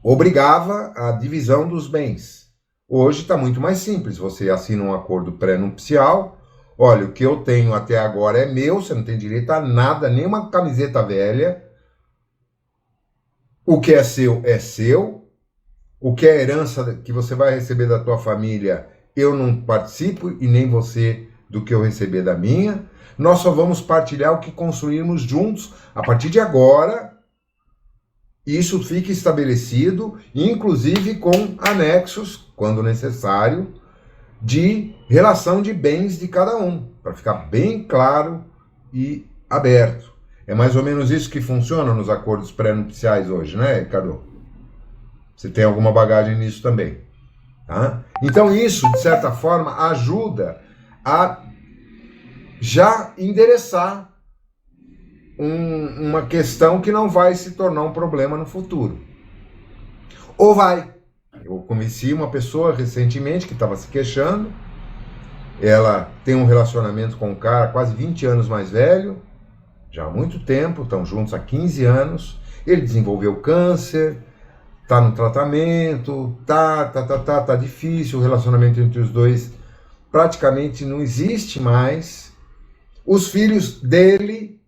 Speaker 1: obrigava a divisão dos bens. Hoje está muito mais simples. Você assina um acordo pré-nupcial. Olha, o que eu tenho até agora é meu, você não tem direito a nada, nem uma camiseta velha. O que é seu é seu. O que é herança que você vai receber da tua família, eu não participo, e nem você do que eu receber da minha. Nós só vamos partilhar o que construirmos juntos a partir de agora. Isso fica estabelecido, inclusive com anexos, quando necessário, de relação de bens de cada um, para ficar bem claro e aberto. É mais ou menos isso que funciona nos acordos pré-nupciais hoje, né, Ricardo? Você tem alguma bagagem nisso também, tá? Então isso, de certa forma, ajuda a já endereçar uma questão que não vai se tornar um problema no futuro. Ou vai. Eu conheci uma pessoa recentemente que estava se queixando. Ela tem um relacionamento com um cara quase 20 anos mais velho, já há muito tempo, estão juntos há 15 anos. Ele desenvolveu câncer, está no tratamento, tá difícil, o relacionamento entre os dois praticamente não existe mais. Os filhos dele,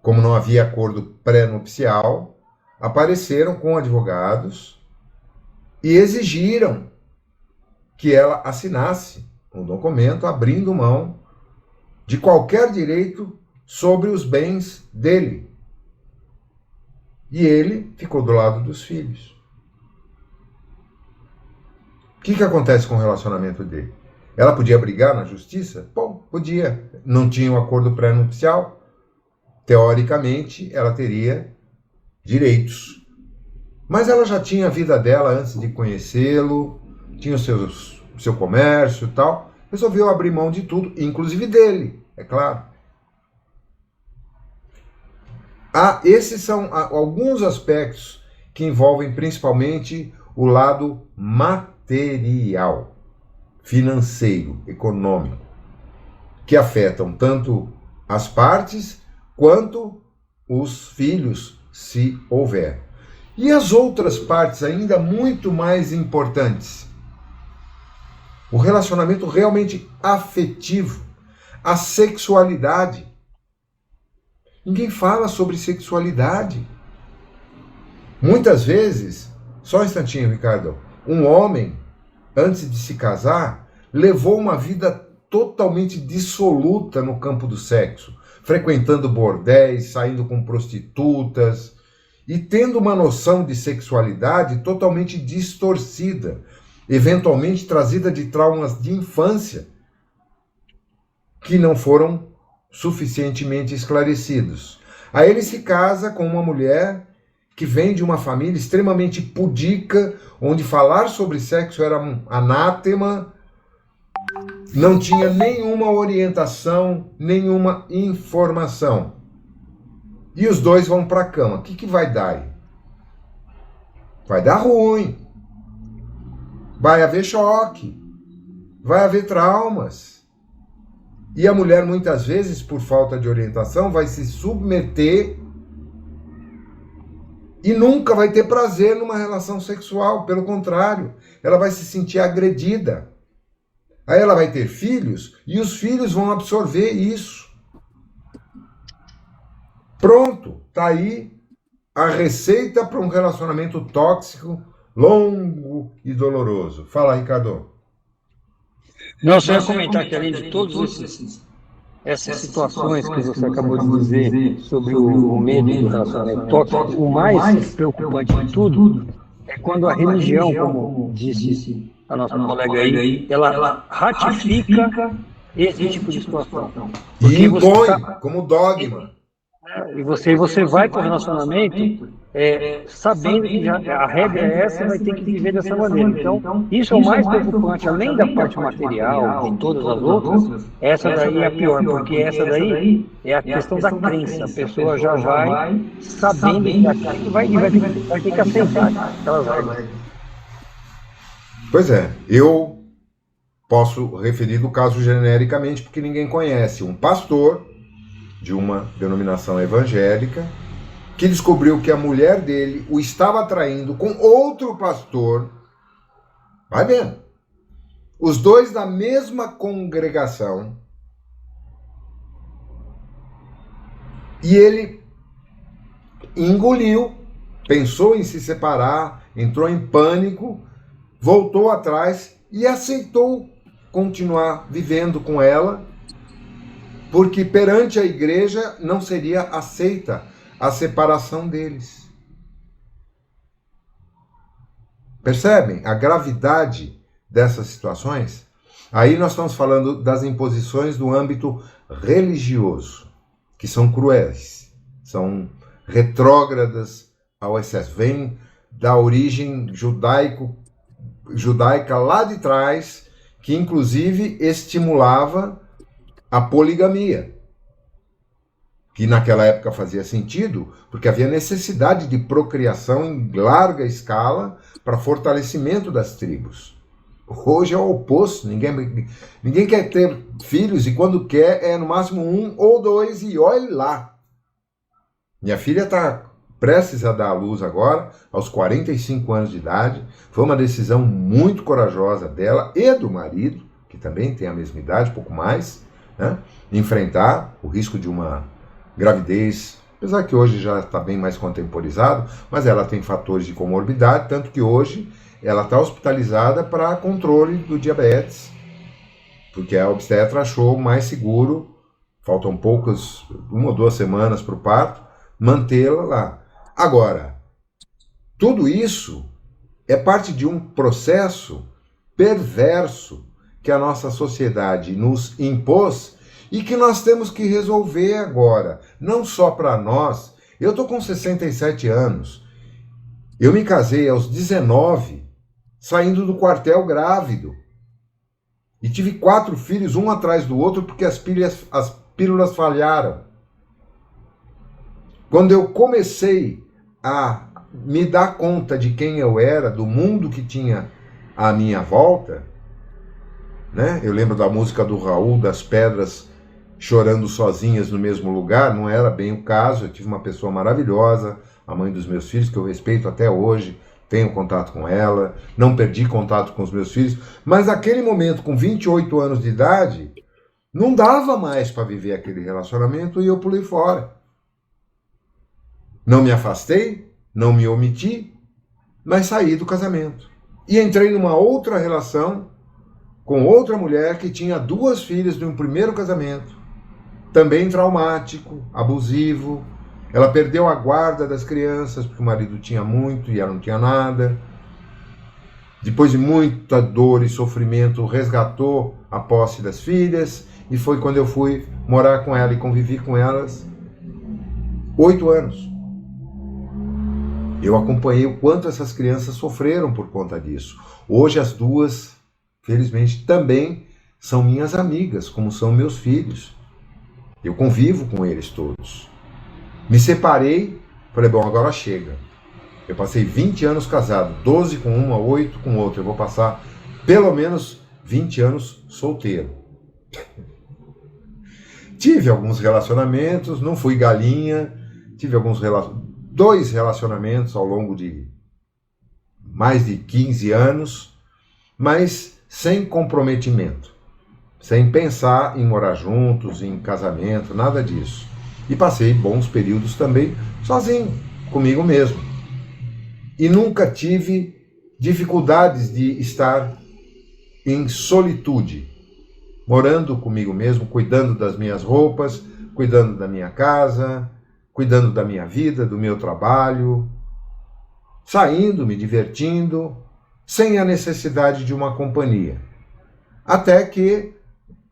Speaker 1: como não havia acordo pré-nupcial, apareceram com advogados e exigiram que ela assinasse um documento abrindo mão de qualquer direito sobre os bens dele. E ele ficou do lado dos filhos. O que acontece com o relacionamento dele? Ela podia brigar na justiça? Bom, podia. Não tinha um acordo pré-nupcial. Teoricamente, ela teria direitos. Mas ela já tinha a vida dela antes de conhecê-lo, tinha o seu comércio e tal. Resolveu abrir mão de tudo, inclusive dele, é claro. Esses são alguns aspectos que envolvem principalmente o lado material, financeiro, econômico, que afetam tanto as partes quanto os filhos, se houver. E as outras partes ainda muito mais importantes. O relacionamento realmente afetivo, a sexualidade. Ninguém fala sobre sexualidade. Muitas vezes, só um instantinho, Ricardo, um homem, antes de se casar, levou uma vida totalmente dissoluta no campo do sexo, frequentando bordéis, saindo com prostitutas e tendo uma noção de sexualidade totalmente distorcida, eventualmente trazida de traumas de infância que não foram suficientemente esclarecidos. Aí ele se casa com uma mulher que vem de uma família extremamente pudica, onde falar sobre sexo era um anátema, não tinha nenhuma orientação, nenhuma informação. e os dois vão para a cama. O que vai dar aí? Vai dar ruim. Vai haver choque. Vai haver traumas. E a mulher, muitas vezes, por falta de orientação, vai se submeter e nunca vai ter prazer numa relação sexual. Pelo contrário, ela vai se sentir agredida. Aí ela vai ter filhos e os filhos vão absorver isso. Pronto, tá aí a receita para um relacionamento tóxico, longo e doloroso. Fala, Ricardo.
Speaker 6: Não, só ia comentar que além de todas essas situações que você acabou de dizer sobre o medo do relacionamento tóxico, o mais preocupante de tudo é quando a religião, como disse a nossa colega aí, ela ratifica esse tipo de situação.
Speaker 1: E impõe como dogma.
Speaker 6: E você vai para o relacionamento sabendo que a regra é essa e vai ter que viver dessa maneira. Então, isso é o mais preocupante, além da parte material, de todas as outras, essa daí é a pior, porque essa daí é a questão da crença. A pessoa já vai sabendo que aquilo vai ter que aceitar aquelas regras.
Speaker 1: Pois é, eu posso referir do caso genericamente porque ninguém conhece. Um pastor de uma denominação evangélica que descobriu que a mulher dele o estava traindo com outro pastor. Vai vendo. Os dois da mesma congregação. E ele engoliu, pensou em se separar, entrou em pânico, voltou atrás e aceitou continuar vivendo com ela, porque perante a igreja não seria aceita a separação deles. Percebem a gravidade dessas situações? Aí nós estamos falando das imposições do âmbito religioso, que são cruéis, são retrógradas ao excesso, vêm da origem judaica lá de trás, que inclusive estimulava a poligamia, que naquela época fazia sentido, porque havia necessidade de procriação em larga escala para fortalecimento das tribos. Hoje é o oposto, ninguém quer ter filhos e quando quer é no máximo 1 ou 2 e olhe lá. Minha filha está prestes a dar à luz agora, aos 45 anos de idade. Foi uma decisão muito corajosa dela e do marido, que também tem a mesma idade, pouco mais, né? Enfrentar o risco de uma gravidez, apesar que hoje já está bem mais contemporizado, mas ela tem fatores de comorbidade, tanto que hoje ela está hospitalizada para controle do diabetes, porque a obstetra achou mais seguro, faltam 1 ou 2 semanas para o parto, mantê-la lá. Agora, tudo isso é parte de um processo perverso que a nossa sociedade nos impôs e que nós temos que resolver agora, não só para nós. Eu estou com 67 anos, eu me casei aos 19, saindo do quartel grávido, e tive 4 filhos, um atrás do outro, porque as pílulas falharam. Quando eu comecei a me dar conta de quem eu era, do mundo que tinha à minha volta, né? Eu lembro da música do Raul, das pedras chorando sozinhas no mesmo lugar. Não era bem o caso. Eu tive uma pessoa maravilhosa, a mãe dos meus filhos, que eu respeito até hoje, tenho contato com ela, não perdi contato com os meus filhos, mas naquele momento, com 28 anos de idade, não dava mais para viver aquele relacionamento e eu pulei fora. Não me afastei, não me omiti, mas saí do casamento. E entrei numa outra relação com outra mulher que tinha 2 filhas de um primeiro casamento, também traumático, abusivo. Ela perdeu a guarda das crianças, porque o marido tinha muito e ela não tinha nada. Depois de muita dor e sofrimento, resgatou a posse das filhas, e foi quando eu fui morar com ela e convivi com elas 8 anos. Eu acompanhei o quanto essas crianças sofreram por conta disso. Hoje as 2, felizmente, também são minhas amigas, como são meus filhos. Eu convivo com eles todos. Me separei, falei, bom, agora chega. Eu passei 20 anos casado, 12 com uma, 8 com outra. Eu vou passar pelo menos 20 anos solteiro. Tive alguns relacionamentos, não fui galinha, tive dois relacionamentos ao longo de mais de 15 anos, mas sem comprometimento, sem pensar em morar juntos, em casamento, nada disso. E passei bons períodos também sozinho, comigo mesmo. E nunca tive dificuldades de estar em solitude, morando comigo mesmo, cuidando das minhas roupas, cuidando da minha casa, cuidando da minha vida, do meu trabalho, saindo, me divertindo, sem a necessidade de uma companhia. Até que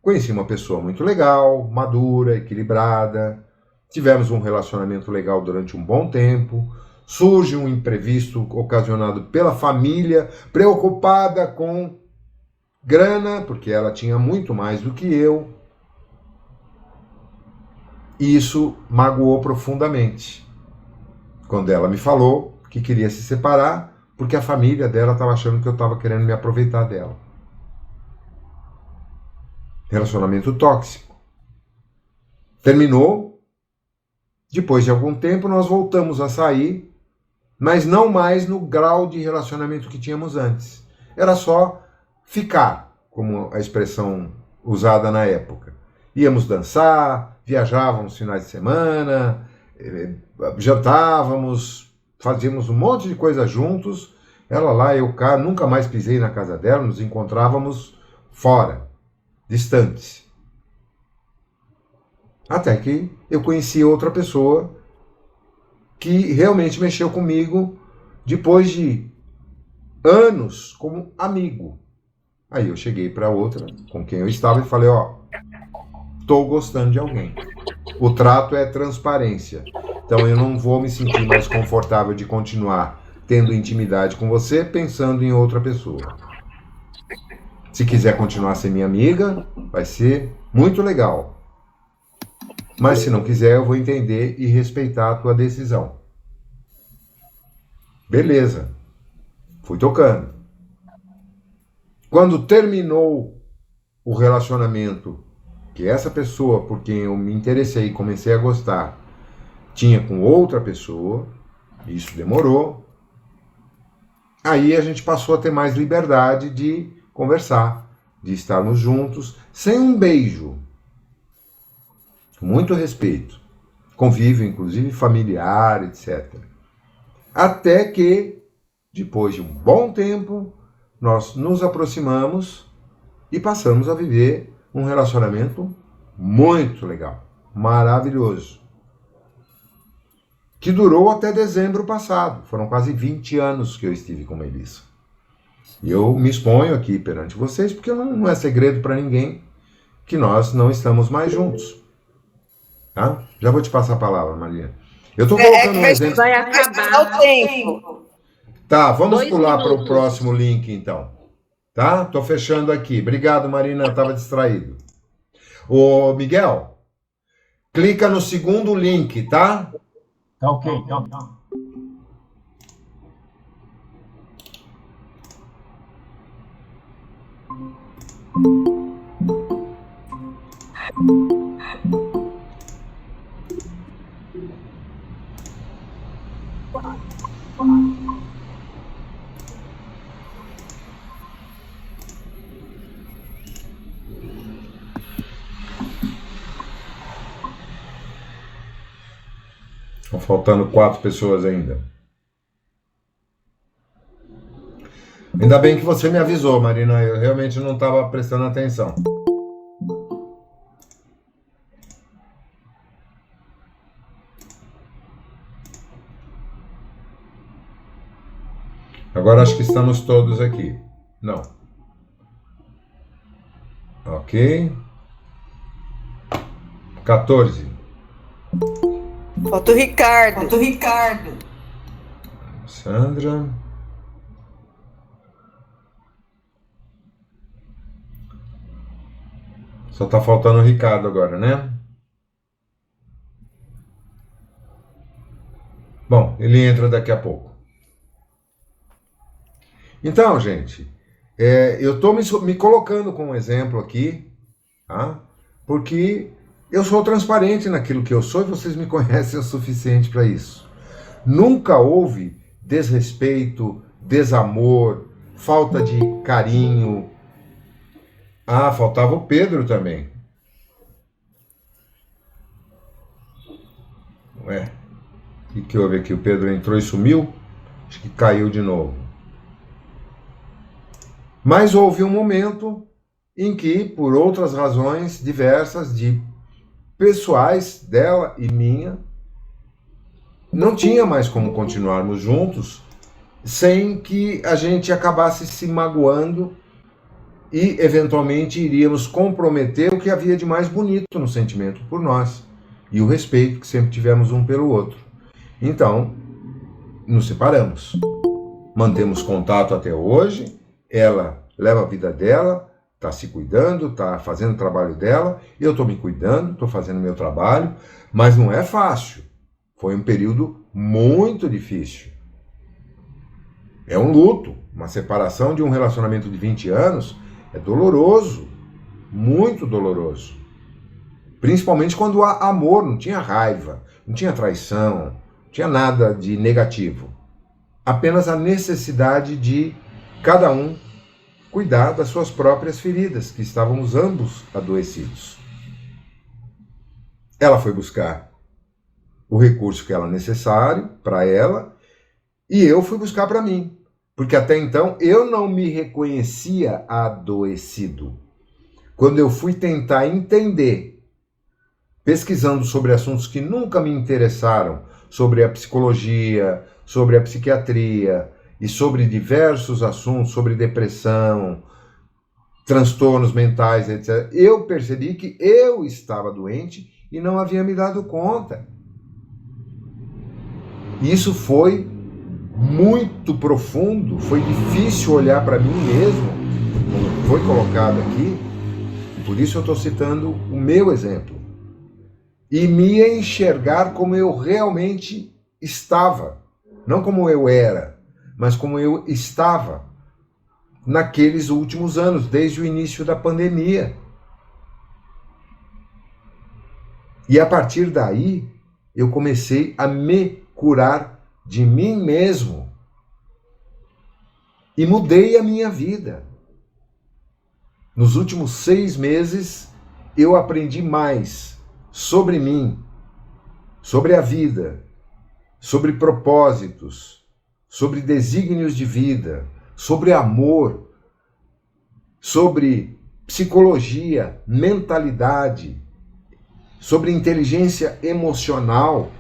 Speaker 1: conheci uma pessoa muito legal, madura, equilibrada, tivemos um relacionamento legal durante um bom tempo, surge um imprevisto ocasionado pela família, preocupada com grana, porque ela tinha muito mais do que eu. E isso magoou profundamente. Quando ela me falou que queria se separar, porque a família dela estava achando que eu estava querendo me aproveitar dela. Relacionamento tóxico. Terminou. Depois de algum tempo, nós voltamos a sair, mas não mais no grau de relacionamento que tínhamos antes. Era só ficar, como a expressão usada na época. Íamos dançar, viajávamos finais de semana, jantávamos, fazíamos um monte de coisa juntos. Ela lá, eu cá, nunca mais pisei na casa dela, nos encontrávamos fora, distantes. Até que eu conheci outra pessoa que realmente mexeu comigo depois de anos como amigo. Aí eu cheguei para outra com quem eu estava e falei, estou gostando de alguém. O trato é transparência. Então eu não vou me sentir mais confortável de continuar tendo intimidade com você pensando em outra pessoa. Se quiser continuar a ser minha amiga, vai ser muito legal. Mas se não quiser, eu vou entender e respeitar a tua decisão. Beleza. Fui tocando. Quando terminou o relacionamento que essa pessoa por quem eu me interessei e comecei a gostar tinha com outra pessoa, isso demorou, aí a gente passou a ter mais liberdade de conversar, de estarmos juntos, sem um beijo. Com muito respeito. Convívio, inclusive, familiar, etc. Até que, depois de um bom tempo, nós nos aproximamos e passamos a viver um relacionamento muito legal, maravilhoso, que durou até dezembro passado. Foram quase 20 anos que eu estive com Melissa. E eu me exponho aqui perante vocês, porque não é segredo para ninguém que nós não estamos mais juntos. Tá? Já vou te passar a palavra, Maria. Eu estou colocando um exemplo.
Speaker 3: Vai acabar o tempo.
Speaker 1: Tá, vamos pular para o próximo link, então. Tá? Tô fechando aqui. Obrigado, Marina, estava distraído. Ô, Miguel, clica no segundo link, tá?
Speaker 6: Tá ok, tá.
Speaker 1: Estão faltando 4 pessoas ainda. Ainda bem que você me avisou, Marina. Eu realmente não estava prestando atenção. Agora acho que estamos todos aqui. Não. Ok. 14.
Speaker 4: Falta o Ricardo.
Speaker 1: Sandra. Só tá faltando o Ricardo agora, né? Ele entra daqui a pouco. Então, gente, eu estou me colocando como exemplo aqui, tá? Porque eu sou transparente naquilo que eu sou e vocês me conhecem o suficiente para isso. Nunca houve desrespeito, desamor, falta de carinho. Ah, faltava o Pedro também. Ué, o que houve aqui? O Pedro entrou e sumiu? Acho que caiu de novo. Mas houve um momento em que, por outras razões diversas, pessoais dela e minha, não tinha mais como continuarmos juntos sem que a gente acabasse se magoando e, eventualmente, iríamos comprometer o que havia de mais bonito no sentimento por nós e o respeito que sempre tivemos um pelo outro. Então, nos separamos. Mantemos contato até hoje, ela leva a vida dela, está se cuidando, está fazendo o trabalho dela, eu estou me cuidando, estou fazendo o meu trabalho, mas não é fácil. Foi um período muito difícil. É um luto. Uma separação de um relacionamento de 20 anos é doloroso, muito doloroso. Principalmente quando há amor, não tinha raiva, não tinha traição, não tinha nada de negativo. Apenas a necessidade de cada um cuidar das suas próprias feridas, que estávamos ambos adoecidos. Ela foi buscar o recurso que era necessário para ela e eu fui buscar para mim, porque até então eu não me reconhecia adoecido. Quando eu fui tentar entender, pesquisando sobre assuntos que nunca me interessaram, sobre a psicologia, sobre a psiquiatria e sobre diversos assuntos, sobre depressão, transtornos mentais, etc., eu percebi que eu estava doente e não havia me dado conta. Isso foi muito profundo, foi difícil olhar para mim mesmo, como foi colocado aqui, e por isso eu estou citando o meu exemplo, e me enxergar como eu realmente estava, não como eu era, mas como eu estava naqueles últimos anos, desde o início da pandemia. E a partir daí, eu comecei a me curar de mim mesmo e mudei a minha vida. Nos últimos 6 meses, eu aprendi mais sobre mim, sobre a vida, sobre propósitos, sobre desígnios de vida, sobre amor, sobre psicologia, mentalidade, sobre inteligência emocional.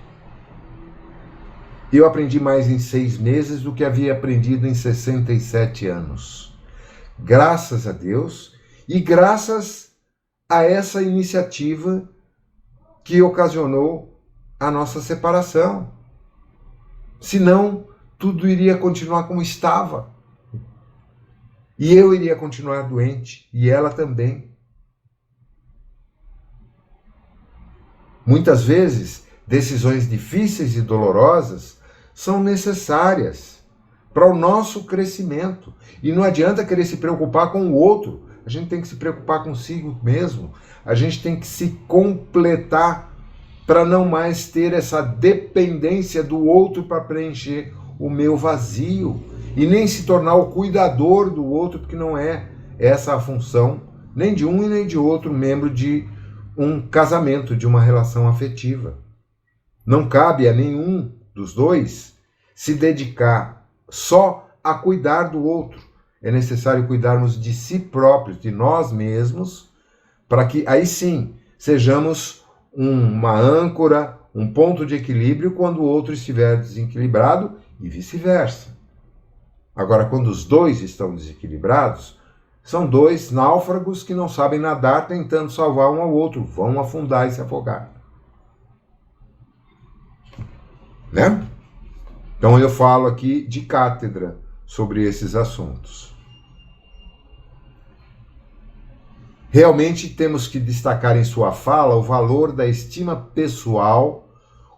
Speaker 1: Eu aprendi mais em 6 meses do que havia aprendido em 67 anos. Graças a Deus e graças a essa iniciativa que ocasionou a nossa separação. Senão, tudo iria continuar como estava. E eu iria continuar doente, e ela também. Muitas vezes, decisões difíceis e dolorosas são necessárias para o nosso crescimento. E não adianta querer se preocupar com o outro. A gente tem que se preocupar consigo mesmo. A gente tem que se completar para não mais ter essa dependência do outro para preencher o meu vazio. E nem se tornar o cuidador do outro, porque não é essa a função nem de um e nem de outro membro de um casamento, de uma relação afetiva. Não cabe a nenhum dos dois se dedicar só a cuidar do outro. É necessário cuidarmos de si próprios, de nós mesmos, para que aí sim sejamos uma âncora, um ponto de equilíbrio quando o outro estiver desequilibrado e vice-versa. Agora, quando os dois estão desequilibrados, são 2 náufragos que não sabem nadar tentando salvar um ao outro, vão afundar e se afogar. Né? Então eu falo aqui de cátedra sobre esses assuntos. Realmente temos que destacar em sua fala o valor da estima pessoal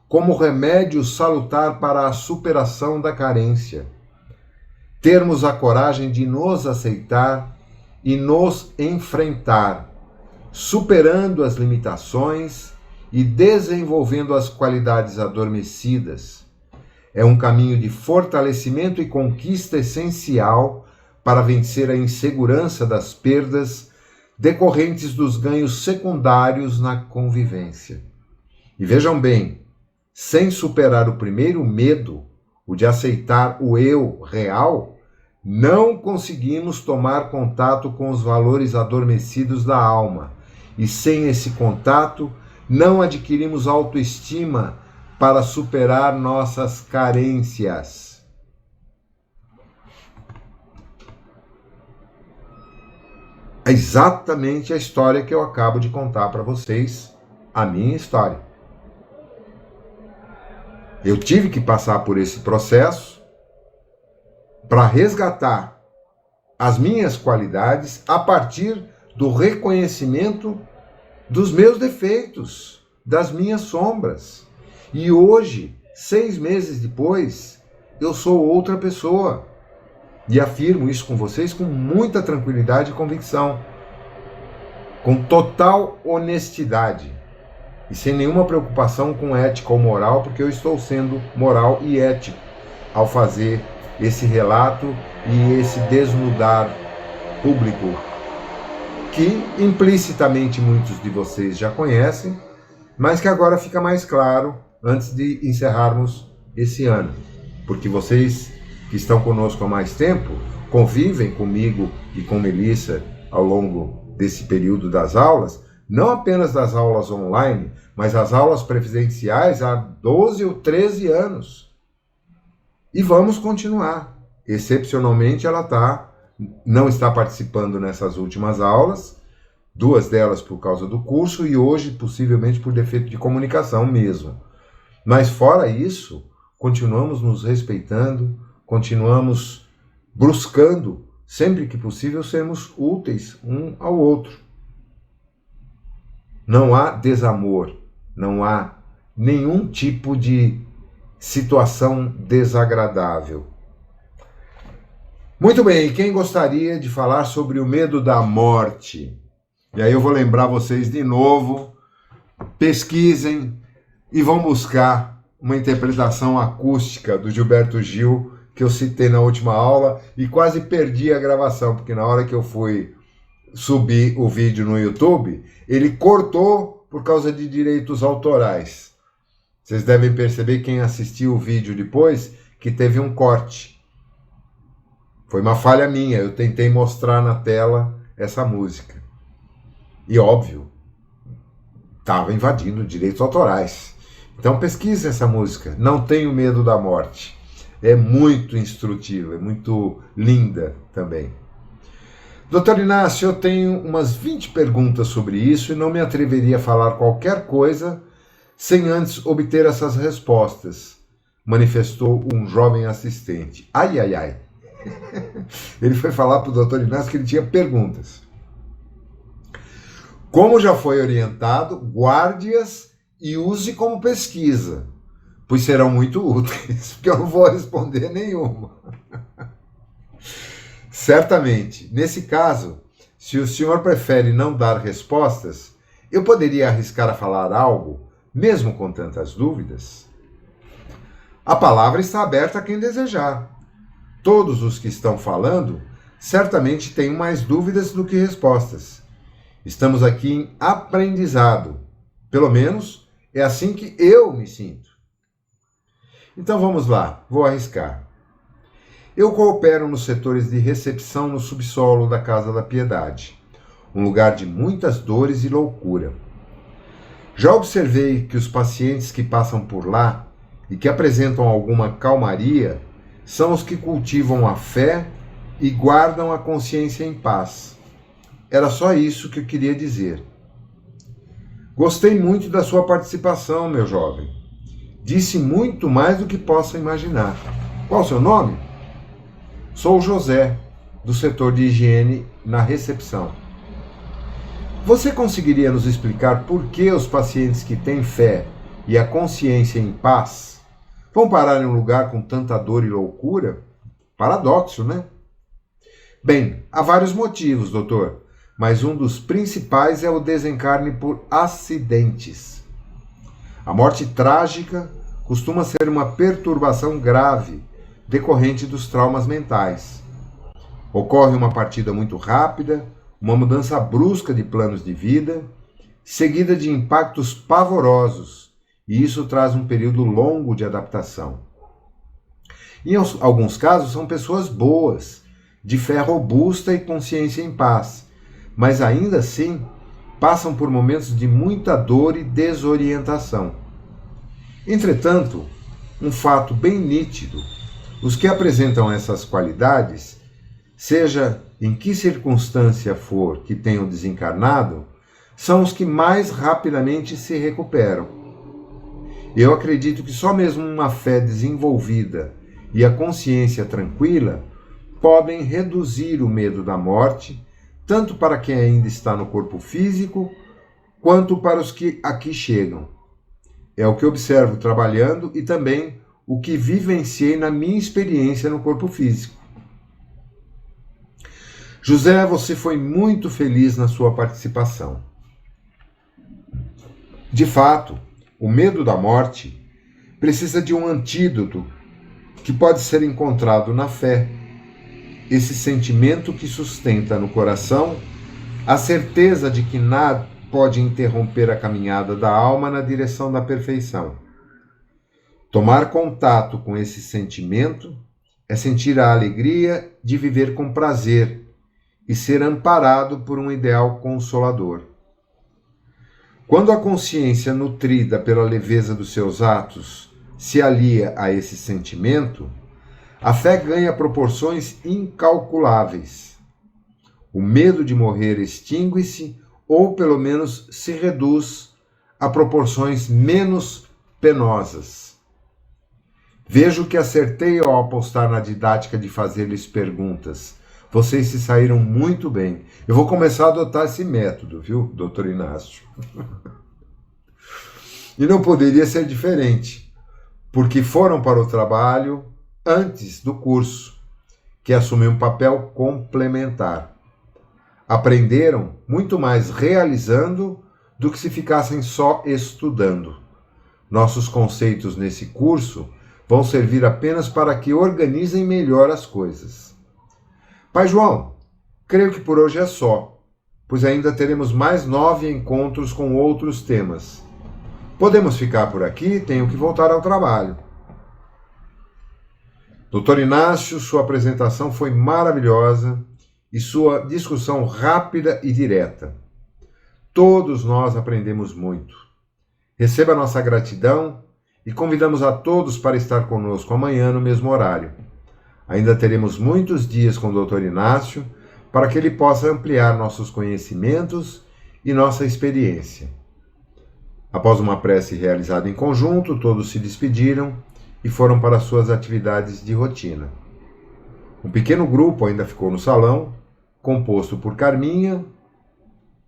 Speaker 1: como remédio salutar para a superação da carência. Termos a coragem de nos aceitar e nos enfrentar, superando as limitações e desenvolvendo as qualidades adormecidas. É um caminho de fortalecimento e conquista essencial para vencer a insegurança das perdas decorrentes dos ganhos secundários na convivência. E vejam bem, sem superar o primeiro medo, o de aceitar o eu real, não conseguimos tomar contato com os valores adormecidos da alma. E sem esse contato, não adquirimos autoestima para superar nossas carências. É exatamente a história que eu acabo de contar para vocês, a minha história. Eu tive que passar por esse processo para resgatar as minhas qualidades a partir do reconhecimento dos meus defeitos, das minhas sombras. E hoje, 6 meses depois, eu sou outra pessoa. E afirmo isso com vocês com muita tranquilidade e convicção, com total honestidade e sem nenhuma preocupação com ética ou moral, porque eu estou sendo moral e ético ao fazer esse relato e esse desnudar público que implicitamente muitos de vocês já conhecem, mas que agora fica mais claro antes de encerrarmos esse ano, porque vocês que estão conosco há mais tempo convivem comigo e com Melissa ao longo desse período das aulas, não apenas das aulas online, mas as aulas presenciais há 12 ou 13 anos. E vamos continuar. Excepcionalmente, ela não está participando nessas últimas aulas, 2 delas por causa do curso e hoje possivelmente por defeito de comunicação mesmo. Mas fora isso, continuamos nos respeitando, continuamos buscando, sempre que possível, sermos úteis um ao outro. Não há desamor, não há nenhum tipo de situação desagradável. Muito bem, quem gostaria de falar sobre o medo da morte? E aí eu vou lembrar vocês de novo, pesquisem e vão buscar uma interpretação acústica do Gilberto Gil, que eu citei na última aula e quase perdi a gravação, porque na hora que eu fui subir o vídeo no YouTube, ele cortou por causa de direitos autorais. Vocês devem perceber, quem assistiu o vídeo depois, que teve um corte. Foi uma falha minha, eu tentei mostrar na tela essa música. E óbvio, estava invadindo direitos autorais. Então pesquise essa música, Não Tenho Medo da Morte. É muito instrutiva, é muito linda também. Doutor Inácio, eu tenho umas 20 perguntas sobre isso e não me atreveria a falar qualquer coisa sem antes obter essas respostas, manifestou um jovem assistente. Ai, ai, ai. Ele foi falar para o doutor Inácio que ele tinha perguntas. Como já foi orientado, guarde-as e use como pesquisa, pois serão muito úteis, porque eu não vou responder nenhuma. Certamente, nesse caso, se o senhor prefere não dar respostas, eu poderia arriscar a falar algo, mesmo com tantas dúvidas? A palavra está aberta a quem desejar. Todos os que estão falando certamente têm mais dúvidas do que respostas. Estamos aqui em aprendizado. Pelo menos é assim que eu me sinto. Então vamos lá, vou arriscar. Eu coopero nos setores de recepção no subsolo da Casa da Piedade, um lugar de muitas dores e loucura. Já observei que os pacientes que passam por lá e que apresentam alguma calmaria são os que cultivam a fé e guardam a consciência em paz. Era só isso que eu queria dizer. Gostei muito da sua participação, meu jovem. Disse muito mais do que possa imaginar. Qual o seu nome? Sou o José, do setor de higiene na recepção. Você conseguiria nos explicar por que os pacientes que têm fé e a consciência em paz, vão parar em um lugar com tanta dor e loucura? Paradoxo, né? Bem, há vários motivos, doutor, mas um dos principais é o desencarne por acidentes. A morte trágica costuma ser uma perturbação grave decorrente dos traumas mentais. Ocorre uma partida muito rápida, uma mudança brusca de planos de vida, seguida de impactos pavorosos, e isso traz um período longo de adaptação. Em alguns casos, são pessoas boas, de fé robusta e consciência em paz, mas ainda assim passam por momentos de muita dor e desorientação. Entretanto, um fato bem nítido: os que apresentam essas qualidades, seja em que circunstância for que tenham desencarnado, são os que mais rapidamente se recuperam. Eu acredito que só mesmo uma fé desenvolvida e a consciência tranquila podem reduzir o medo da morte, tanto para quem ainda está no corpo físico, quanto para os que aqui chegam. É o que observo trabalhando e também o que vivenciei na minha experiência no corpo físico. José, você foi muito feliz na sua participação. De fato, o medo da morte precisa de um antídoto que pode ser encontrado na fé. Esse sentimento que sustenta no coração a certeza de que nada pode interromper a caminhada da alma na direção da perfeição. Tomar contato com esse sentimento é sentir a alegria de viver com prazer e ser amparado por um ideal consolador. Quando a consciência nutrida pela leveza dos seus atos se alia a esse sentimento, a fé ganha proporções incalculáveis. O medo de morrer extingue-se ou pelo menos se reduz a proporções menos penosas. Vejo que acertei ao apostar na didática de fazer-lhes perguntas. Vocês se saíram muito bem. Eu vou começar a adotar esse método, viu, doutor Inácio? E não poderia ser diferente, porque foram para o trabalho antes do curso, que assumiu um papel complementar. Aprenderam muito mais realizando do que se ficassem só estudando. Nossos conceitos nesse curso vão servir apenas para que organizem melhor as coisas. Pai João, creio que por hoje é só, pois ainda teremos mais 9 encontros com outros temas. Podemos ficar por aqui, tenho que voltar ao trabalho. Doutor Inácio, sua apresentação foi maravilhosa e sua discussão rápida e direta. Todos nós aprendemos muito. Receba nossa gratidão e convidamos a todos para estar conosco amanhã no mesmo horário. Ainda teremos muitos dias com o Dr. Inácio para que ele possa ampliar nossos conhecimentos e nossa experiência. Após uma prece realizada em conjunto, todos se despediram e foram para suas atividades de rotina. Um pequeno grupo ainda ficou no salão, composto por Carminha,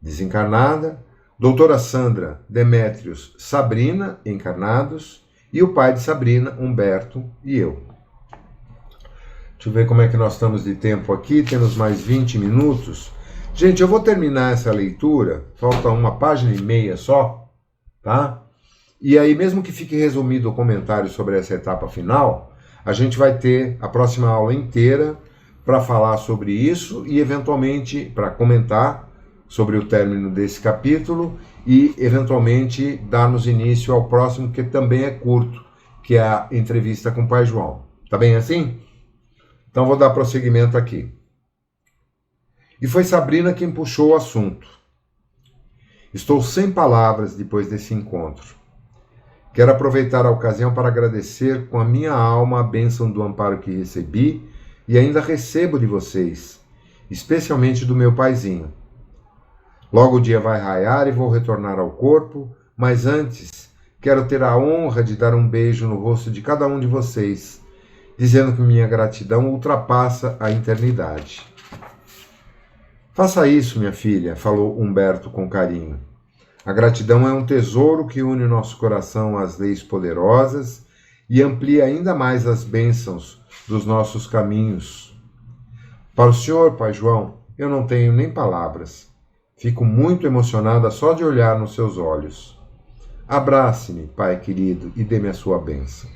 Speaker 1: desencarnada, doutora Sandra, Demétrios, Sabrina, encarnados, e o pai de Sabrina, Humberto, e eu. Deixa eu ver como é que nós estamos de tempo aqui, temos mais 20 minutos. Gente, eu vou terminar essa leitura, falta uma página e meia só, tá? E aí, mesmo que fique resumido o comentário sobre essa etapa final, a gente vai ter a próxima aula inteira para falar sobre isso e, eventualmente, para comentar sobre o término desse capítulo e, eventualmente, darmos início ao próximo, que também é curto, que é a entrevista com o Pai João. Tá bem assim? Então, vou dar prosseguimento aqui. E foi Sabrina quem puxou o assunto. Estou sem palavras depois desse encontro. Quero aproveitar a ocasião para agradecer com a minha alma a bênção do amparo que recebi e ainda recebo de vocês, especialmente do meu paizinho. Logo o dia vai raiar e vou retornar ao corpo, mas antes quero ter a honra de dar um beijo no rosto de cada um de vocês, dizendo que minha gratidão ultrapassa a eternidade. Faça isso, minha filha, falou Humberto com carinho. A gratidão é um tesouro que une o nosso coração às leis poderosas e amplia ainda mais as bênçãos dos nossos caminhos. Para o senhor, Pai João, eu não tenho nem palavras. Fico muito emocionada só de olhar nos seus olhos. Abrace-me, Pai querido, e dê-me a sua bênção.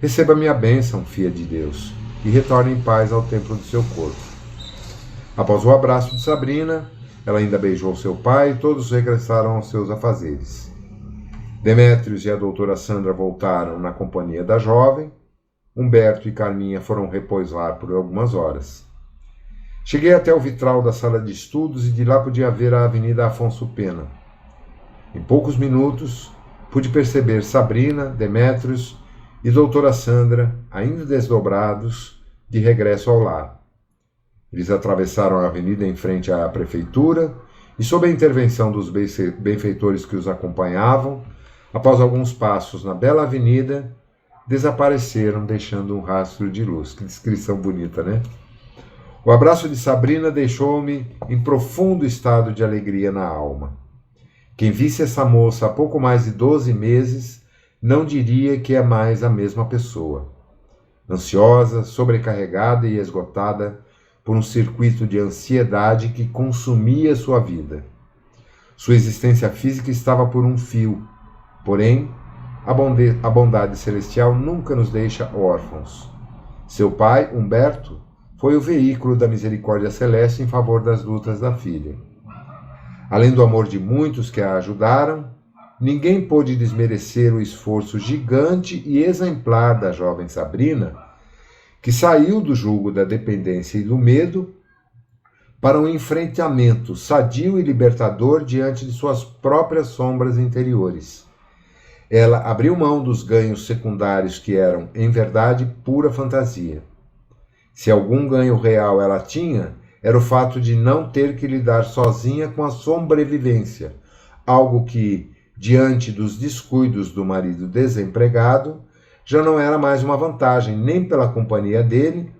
Speaker 1: Receba minha bênção, filha de Deus, e retorne em paz ao templo do seu corpo. Após o abraço de Sabrina, ela ainda beijou seu pai e todos regressaram aos seus afazeres. Demétrios e a doutora Sandra voltaram na companhia da jovem. Humberto e Carminha foram repousar por algumas horas. Cheguei até o vitral da sala de estudos e de lá podia ver a Avenida Afonso Pena. Em poucos minutos, pude perceber Sabrina, Demétrios e doutora Sandra, ainda desdobrados, de regresso ao lar. Eles atravessaram a avenida em frente à prefeitura e, sob a intervenção dos benfeitores que os acompanhavam, após alguns passos na bela avenida, desapareceram, deixando um rastro de luz. Que descrição bonita, né? O abraço de Sabrina deixou-me em profundo estado de alegria na alma. Quem visse essa moça há pouco mais de 12 meses não diria que é mais a mesma pessoa. Ansiosa, sobrecarregada e esgotada por um circuito de ansiedade que consumia sua vida. Sua existência física estava por um fio, porém, a bondade celestial nunca nos deixa órfãos. Seu pai, Humberto, foi o veículo da misericórdia celeste em favor das lutas da filha. Além do amor de muitos que a ajudaram, ninguém pôde desmerecer o esforço gigante e exemplar da jovem Sabrina, que saiu do jugo da dependência e do medo para um enfrentamento sadio e libertador diante de suas próprias sombras interiores. Ela abriu mão dos ganhos secundários que eram, em verdade, pura fantasia. Se algum ganho real ela tinha, era o fato de não ter que lidar sozinha com a sobrevivência, algo que, diante dos descuidos do marido desempregado, já não era mais uma vantagem nem pela companhia dele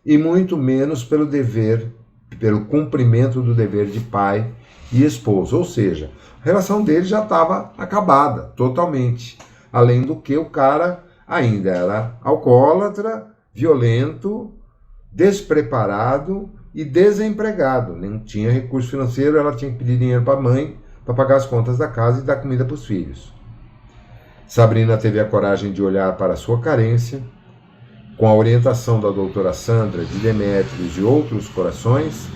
Speaker 1: e muito menos pelo cumprimento do dever de pai e esposo. Ou seja, a relação dele já estava acabada totalmente. Além do que o cara ainda era alcoólatra, violento, despreparado e desempregado. Nem tinha recurso financeiro, ela tinha que pedir dinheiro para a mãe para pagar as contas da casa e dar comida para os filhos. Sabrina teve a coragem de olhar para a sua carência. Com a orientação da doutora Sandra, de Demétrios e outros corações,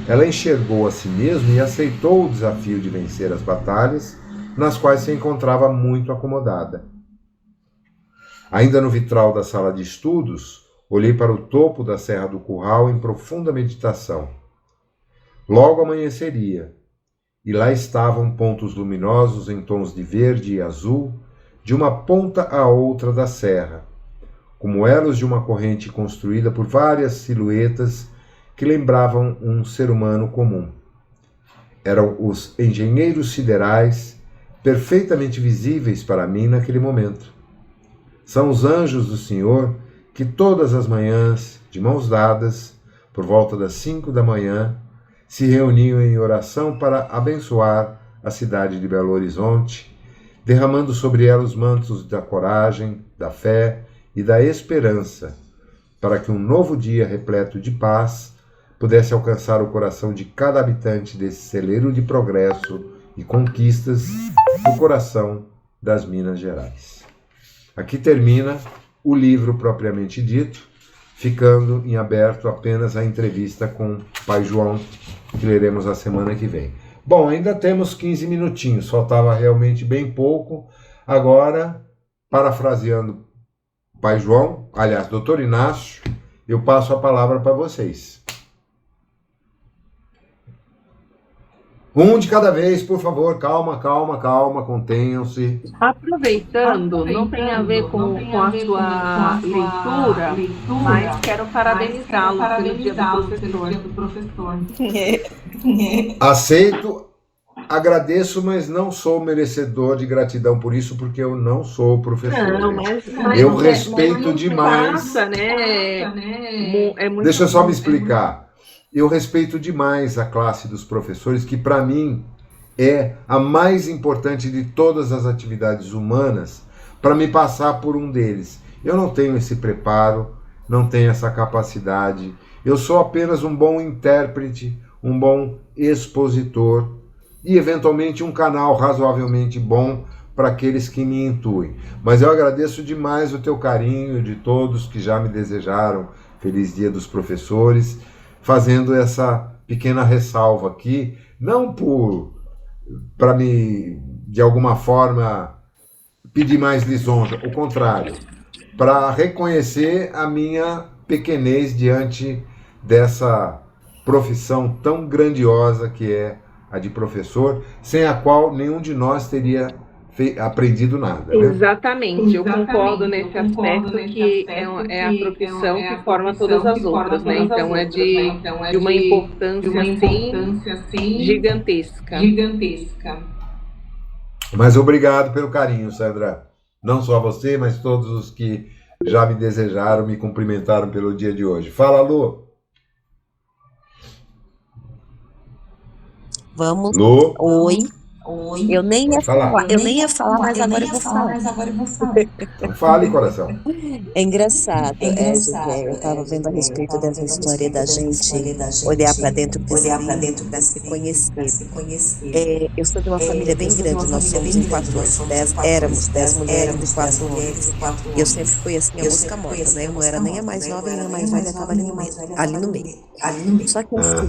Speaker 1: ela enxergou a si mesma e aceitou o desafio de vencer as batalhas nas quais se encontrava muito acomodada. Ainda no vitral da sala de estudos, olhei para o topo da Serra do Curral em profunda meditação. Logo amanheceria, e lá estavam pontos luminosos em tons de verde e azul, de uma ponta à outra da serra, como elos de uma corrente construída por várias silhuetas que lembravam um ser humano comum. Eram os engenheiros siderais, perfeitamente visíveis para mim naquele momento. São os anjos do Senhor que todas as manhãs, de mãos dadas, por volta das 5 da manhã, se reuniam em oração para abençoar a cidade de Belo Horizonte, derramando sobre ela os mantos da coragem, da fé e da esperança, para que um novo dia repleto de paz pudesse alcançar o coração de cada habitante desse celeiro de progresso e conquistas no coração das Minas Gerais. Aqui termina o livro propriamente dito, ficando em aberto apenas a entrevista com o Pai João, que leremos a semana que vem. Bom, ainda temos 15 minutinhos, faltava realmente bem pouco. Agora, parafraseando o Pai João, aliás, Dr. Inácio, eu passo a palavra para vocês. Um de cada vez, por favor, calma, contenham-se.
Speaker 3: Aproveitando, não tem a ver com a sua leitura, mas quero parabenizá-lo pelo dia do professor.
Speaker 1: Aceito, agradeço, mas não sou merecedor de gratidão por isso, porque eu não sou professor.
Speaker 3: Não, mas
Speaker 1: eu respeito demais.
Speaker 3: Massa, né?
Speaker 1: Deixa eu só me explicar. Eu respeito demais a classe dos professores, que para mim é a mais importante de todas as atividades humanas para me passar por um deles. Eu não tenho esse preparo, não tenho essa capacidade, eu sou apenas um bom intérprete, um bom expositor e, eventualmente, um canal razoavelmente bom para aqueles que me intuem. Mas eu agradeço demais o teu carinho, de todos que já me desejaram Feliz Dia dos Professores, fazendo essa pequena ressalva aqui, não para me, de alguma forma, pedir mais lisonja, o contrário, para reconhecer a minha pequenez diante dessa profissão tão grandiosa que é a de professor, sem a qual nenhum de nós teria aprendido nada. Né?
Speaker 3: Exatamente, eu concordo nesse aspecto que é a profissão que forma todas as outras, né? Então é de uma importância assim, gigantesca.
Speaker 1: Mas obrigado pelo carinho, Sandra. Não só você, mas todos os que já me desejaram, me cumprimentaram pelo dia de hoje. Fala, Lu.
Speaker 7: Vamos.
Speaker 1: Lu.
Speaker 7: Oi. Eu nem ia falar, mas agora eu vou falar.
Speaker 1: Então fale, coração.
Speaker 7: É engraçado. Eu estava vendo a respeito dessa história da gente olhar para dentro para se conhecer. Eu sou de uma família bem grande, nós somos em 4 anos. Éramos 10 mulheres e 4 homens. Eu sempre fui assim, a mosca morta, né? Eu não era nem a mais nova, nem a mais velha, estava ali no meio. Só que assim,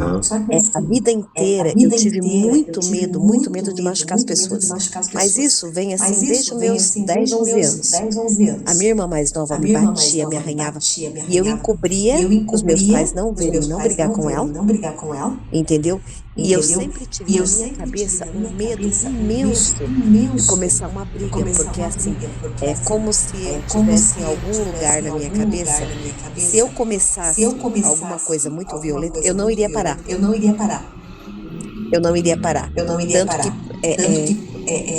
Speaker 7: a vida inteira eu tive muito medo de machucar as pessoas. Mas isso vem assim desde os meus 10, 11 anos. A minha irmã mais nova me batia, me arranhava, e eu encobria os meus pais não verem, não brigar com ela, entendeu? E eu sempre tive na minha cabeça um medo imenso de começar uma briga, porque assim, é como se eu tivesse em algum lugar na minha cabeça, se eu começasse alguma coisa muito violenta, eu não iria parar. Tanto que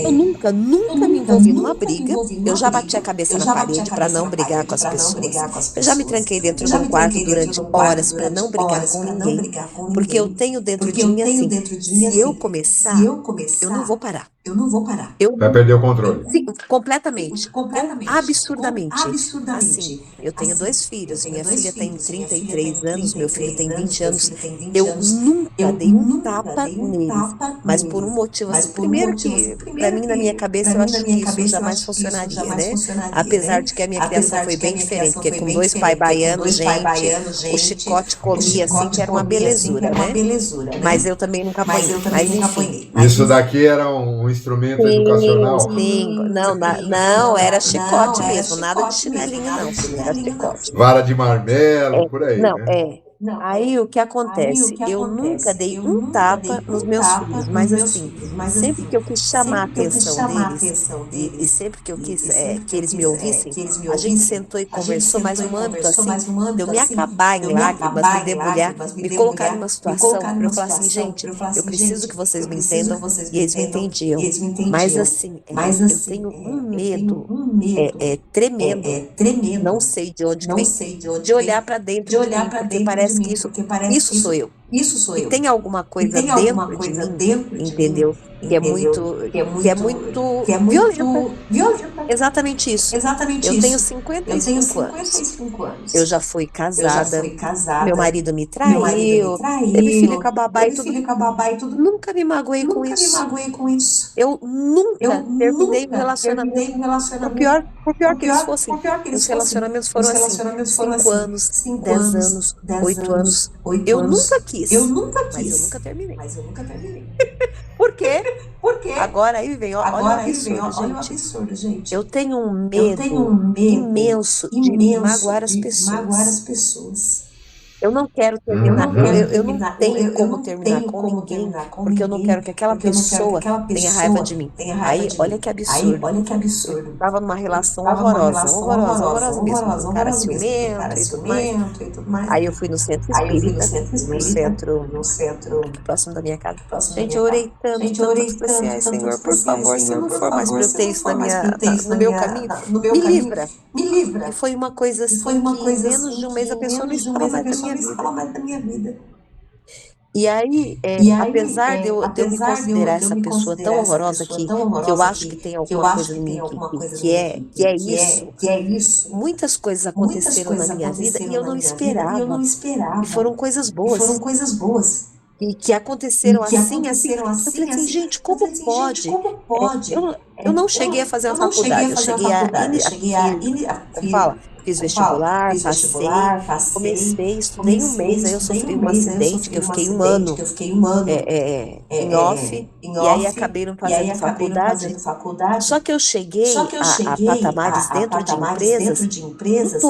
Speaker 7: eu nunca me envolvi numa briga. Eu já bati a cabeça na parede para não brigar com as pessoas. Eu já me tranquei dentro de um quarto durante horas para não brigar com ninguém. Porque eu tenho dentro de mim assim, se eu começar, eu não vou parar.
Speaker 1: Vai perder o controle.
Speaker 7: Sim, completamente. Absurdamente. Assim, eu tenho 2 filhos. Minha filha tem 33 anos, meu filho tem 20 anos. Eu nunca dei um tapa neles. Mas por um motivo assim, primeiro que, pra mim, na minha cabeça, eu acho que isso jamais funcionaria, né? Apesar de que a minha criação foi bem diferente, porque com 2 pais baianos, gente, o chicote comia assim, que era uma belezura, né? Mas eu também nunca apanhei. Mas enfim.
Speaker 1: Isso daqui era um instrumento educacional?
Speaker 7: Sim, não, era chicote mesmo, nada de chinelinho não, era chicote.
Speaker 1: Vara de marmelo, por aí,
Speaker 7: não,
Speaker 1: né?
Speaker 7: Aí o que acontece? Eu nunca dei um tapa nos meus filhos, mas assim, sempre que eu quis chamar a atenção deles, e sempre que eu quis que eles me ouvissem, a gente sentou e conversou, mas um âmbito assim, de eu me acabar em lágrimas, me debulhar, me colocar numa situação para eu falar assim, gente, eu preciso que vocês me entendam, e eles me entendiam. Mas assim, eu tenho um medo tremendo, não sei de onde vem, de olhar para dentro de mim, porque parece que isso sou eu. E tem alguma coisa dentro de mim, entendeu? Que é muito violenta. Exatamente isso. Eu tenho 55 anos. Eu já fui casada. Meu marido me traiu. Teve filho com a babá e tudo. Nunca me magoei com isso. Eu nunca terminei um relacionamento. Por pior que eles fossem. Os relacionamentos foram assim: 5 anos, 10 anos, 8 anos. Eu nunca quis. Mas eu nunca terminei. Por quê? Agora aí vem, olha o absurdo, gente. Eu tenho um medo imenso de magoar as pessoas. Eu não quero terminar, eu não tenho como terminar com ninguém, porque eu não quero que aquela pessoa tenha raiva de mim. Aí, olha que absurdo. Eu estava numa relação horrorosa mesmo. Um cara ciumento e tudo mais. Aí eu fui no centro espírita, no centro próximo da minha casa. Gente, eu orei tanto, falei assim, Senhor, por favor, se não for mais para eu ter isso no meu caminho, me livra. E foi uma coisa assim, que em menos de um mês a pessoa não estava mais da minha vida. E aí, apesar de eu me considerar essa pessoa tão horrorosa que eu acho que tem alguma coisa em mim que é isso, muitas coisas aconteceram na minha vida e eu não esperava. E foram coisas boas. E que aconteceram assim. Eu falei assim, gente, como pode? Eu não cheguei a fazer uma faculdade, eu cheguei fiz vestibular, passei, comecei, estudei um mês, aí eu sofri um acidente, que eu fiquei um ano em off, e aí acabei não fazendo faculdade. Só que eu cheguei a patamares dentro de empresas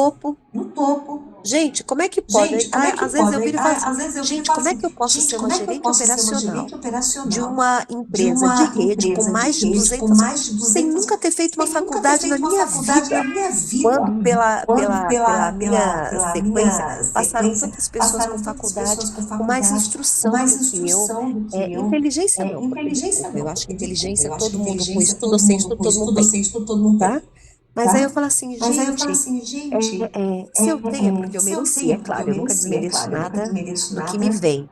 Speaker 7: no topo. Gente, como é que pode? Às vezes eu viro e falo assim, gente, como é que eu posso ser uma gerente operacional de uma empresa de rede com mais de 200, sem nunca ter feito uma faculdade na minha vida? Quando pela minha sequência, passaram tantas pessoas com faculdade, com mais instrução do que eu. Inteligência não, eu acho que inteligência todo mundo com estudo ou sem estudo, todo mundo tem, tá? Mas aí eu falo assim, gente, se eu tenho, é porque eu mereci, é claro, eu nunca desmereço nada do que me vem.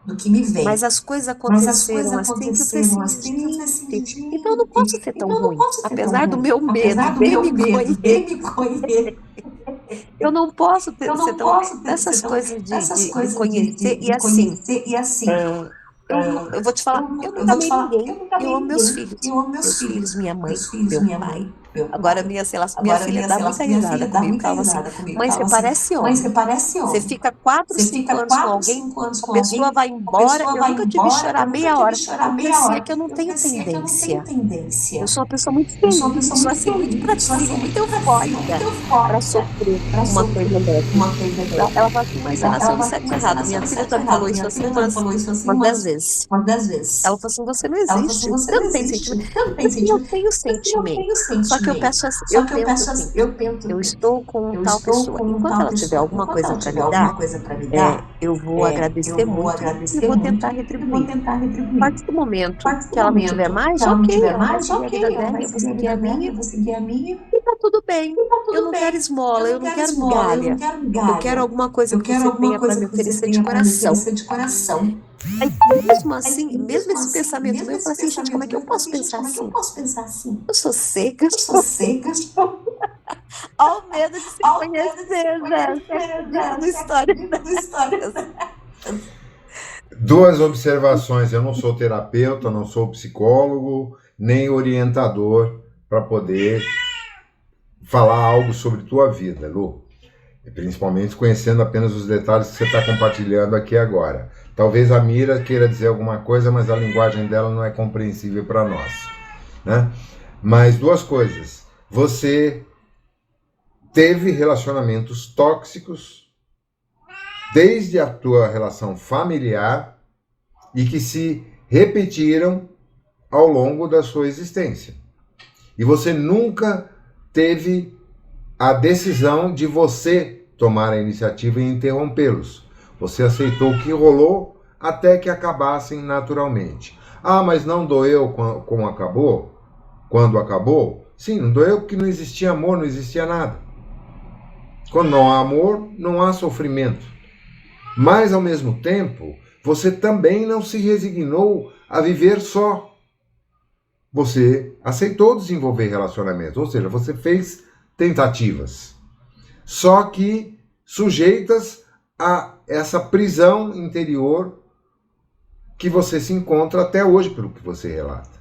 Speaker 7: Mas as coisas aconteceram assim que eu falei assim, gente, então eu não posso ser tão ruim, apesar do meu medo, bem me conhecer. Eu não posso ser tão ruim. Essas coisas de conhecer e assim, eu vou te falar, eu não amei ninguém, eu amo meus filhos, minha mãe, meu pai. Agora minha filha dá muita risada comigo, fala assim, mãe, você parece homem. Você fica 4, 5 anos com alguém, a pessoa vai embora, eu nunca tive que chorar meia hora. Parecia que eu não tenho tendência. Eu sou uma pessoa muito feliz, eu sou assim, muito pra cima, muito eufórica para sofrer uma coisa dessa. Ela fala assim, mas Ana, você não sabe errado. Minha filha já me falou isso assim umas 10 vezes. Ela falou assim, você não existe, você não tem sentimento. Eu tenho sentimento, só que eu penso assim, eu estou com tal pessoa, enquanto ela tiver alguma coisa para me dar, eu vou agradecer muito e vou tentar retribuir. A partir do momento que ela não tiver mais, ok, ela vai seguir a vida dela, eu vou seguir a minha, e tá tudo bem. Eu não quero esmola, eu não quero migalha, eu quero alguma coisa que você tenha para me oferecer de coração. Aí, mesmo assim, mesmo esse pensamento meu, eu falo assim, gente, como é que eu posso pensar assim? Eu sou seca. Olha o medo de se conhecer, né? História.
Speaker 1: Duas observações, eu não sou terapeuta, não sou psicólogo, nem orientador para poder falar algo sobre tua vida, Lu. Principalmente conhecendo apenas os detalhes que você está compartilhando aqui agora. Talvez a Mira queira dizer alguma coisa, mas a linguagem dela não é compreensível para nós, né? Mas duas coisas. Você teve relacionamentos tóxicos desde a tua relação familiar e que se repetiram ao longo da sua existência. E você nunca teve a decisão de você tomar a iniciativa e interrompê-los. Você aceitou o que rolou até que acabassem naturalmente. Ah, mas não doeu quando acabou? Sim, não doeu porque não existia amor, não existia nada. Quando não há amor, não há sofrimento. Mas, ao mesmo tempo, você também não se resignou a viver só. Você aceitou desenvolver relacionamentos, ou seja, você fez tentativas. Só que sujeitas a essa prisão interior que você se encontra até hoje, pelo que você relata.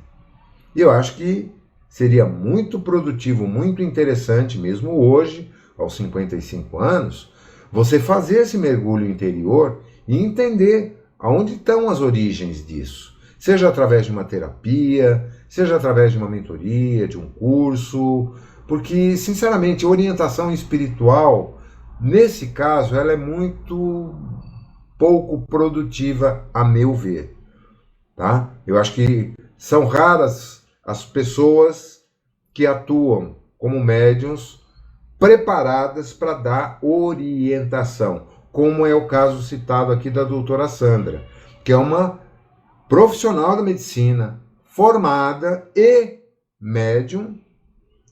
Speaker 1: E eu acho que seria muito produtivo, muito interessante, mesmo hoje, aos 55 anos, você fazer esse mergulho interior e entender aonde estão as origens disso. Seja através de uma terapia, seja através de uma mentoria, de um curso, porque, sinceramente, orientação espiritual, nesse caso, ela é muito pouco produtiva, a meu ver. Tá? Eu acho que são raras as pessoas que atuam como médiuns preparadas para dar orientação, como é o caso citado aqui da doutora Sandra, que é uma profissional da medicina, formada e médium,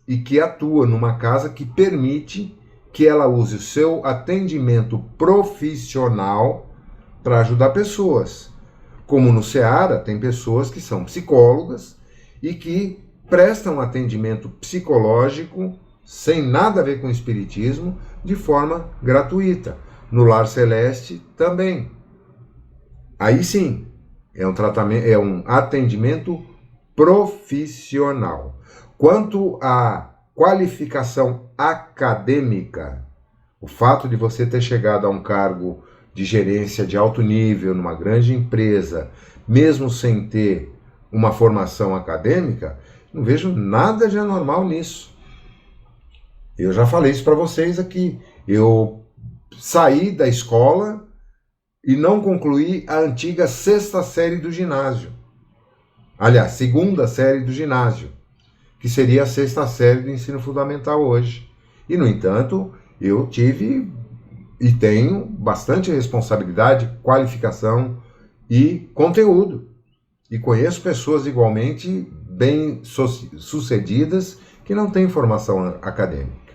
Speaker 1: e que atua numa casa que permite que ela use o seu atendimento profissional para ajudar pessoas. como no Seara, tem pessoas que são psicólogas e que prestam atendimento psicológico, sem nada a ver com o espiritismo, de forma gratuita. No Lar Celeste também. Aí sim, é um atendimento profissional. Quanto à qualificação acadêmica, o fato de você ter chegado a um cargo de gerência de alto nível numa grande empresa, mesmo sem ter uma formação acadêmica, não vejo nada de anormal nisso. Eu já falei isso para vocês aqui. Eu saí da escola e não concluí a antiga 6ª série do ginásio. Aliás, 2ª série do ginásio, que seria a 6ª série do ensino fundamental hoje. E, no entanto, eu tive e tenho bastante responsabilidade, qualificação e conteúdo. E conheço pessoas igualmente bem-sucedidas que não têm formação acadêmica.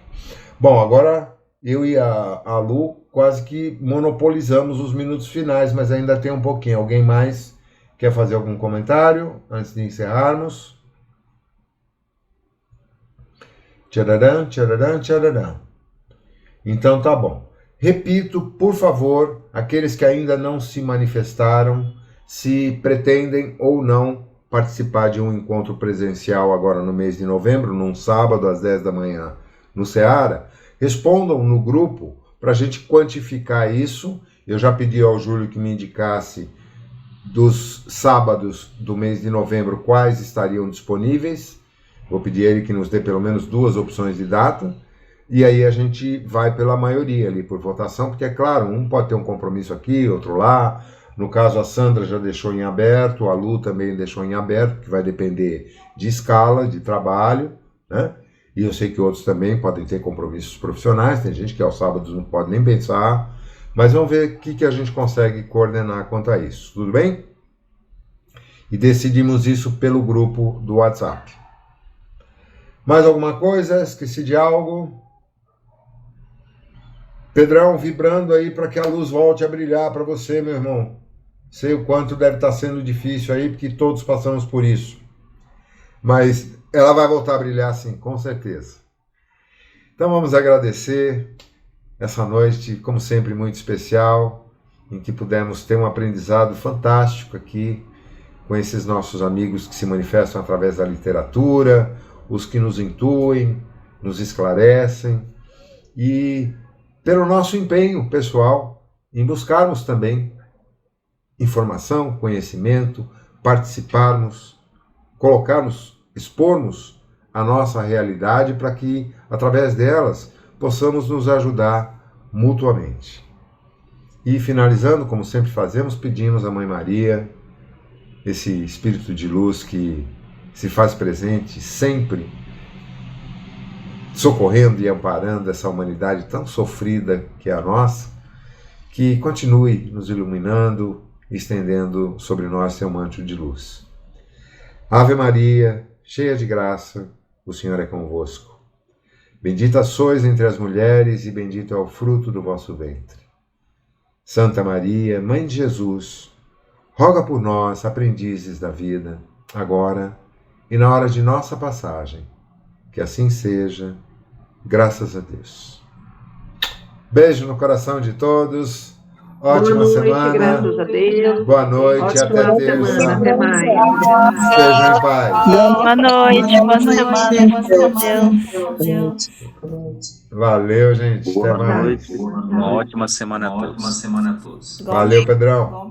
Speaker 1: Bom, agora eu e a Lu quase que monopolizamos os minutos finais, mas ainda tem um pouquinho. Alguém mais quer fazer algum comentário antes de encerrarmos? Tcharadã, tcharadã, tcharadã. Então tá bom. Repito, por favor, aqueles que ainda não se manifestaram, se pretendem ou não participar de um encontro presencial agora no mês de novembro, num sábado às 10 da manhã no Seara, respondam no grupo para a gente quantificar isso. Eu já pedi ao Júlio que me indicasse dos sábados do mês de novembro quais estariam disponíveis. Vou pedir a ele que nos dê pelo menos 2 opções de data. E aí a gente vai pela maioria ali, por votação, porque é claro, um pode ter um compromisso aqui, outro lá. No caso, a Sandra já deixou em aberto, a Lu também deixou em aberto, que vai depender de escala, de trabalho, né? E eu sei que outros também podem ter compromissos profissionais, tem gente que aos sábados não pode nem pensar, mas vamos ver o que a gente consegue coordenar quanto a isso, tudo bem? E decidimos isso pelo grupo do WhatsApp. Mais alguma coisa? Esqueci de algo? Pedrão, vibrando aí para que a luz volte a brilhar para você, meu irmão. Sei o quanto deve estar sendo difícil aí, porque todos passamos por isso. Mas ela vai voltar a brilhar sim, com certeza. Então vamos agradecer essa noite, como sempre, muito especial, em que pudemos ter um aprendizado fantástico aqui com esses nossos amigos que se manifestam através da literatura, os que nos intuem, nos esclarecem, e pelo nosso empenho pessoal em buscarmos também informação, conhecimento, participarmos, colocarmos, expormos a nossa realidade para que, através delas, possamos nos ajudar mutuamente. E finalizando, como sempre fazemos, pedimos à Mãe Maria, esse Espírito de luz que se faz presente sempre, socorrendo e amparando essa humanidade tão sofrida que é a nossa, que continue nos iluminando, estendendo sobre nós seu manto de luz. Ave Maria, cheia de graça, o Senhor é convosco. Bendita sois entre as mulheres e bendito é o fruto do vosso ventre. Santa Maria, Mãe de Jesus, roga por nós, aprendizes da vida, agora e na hora de nossa passagem. Que assim seja, graças a Deus. Beijo no coração de todos. Ótima semana.
Speaker 3: Graças a Deus.
Speaker 1: Boa noite, até terça.
Speaker 3: Até mais.
Speaker 1: Sejam em paz.
Speaker 2: Boa noite, boa semana. Deus.
Speaker 1: Valeu, gente. Até
Speaker 8: Boa
Speaker 1: mais.
Speaker 8: noite. Uma ótima semana a todos.
Speaker 1: Valeu, Pedrão.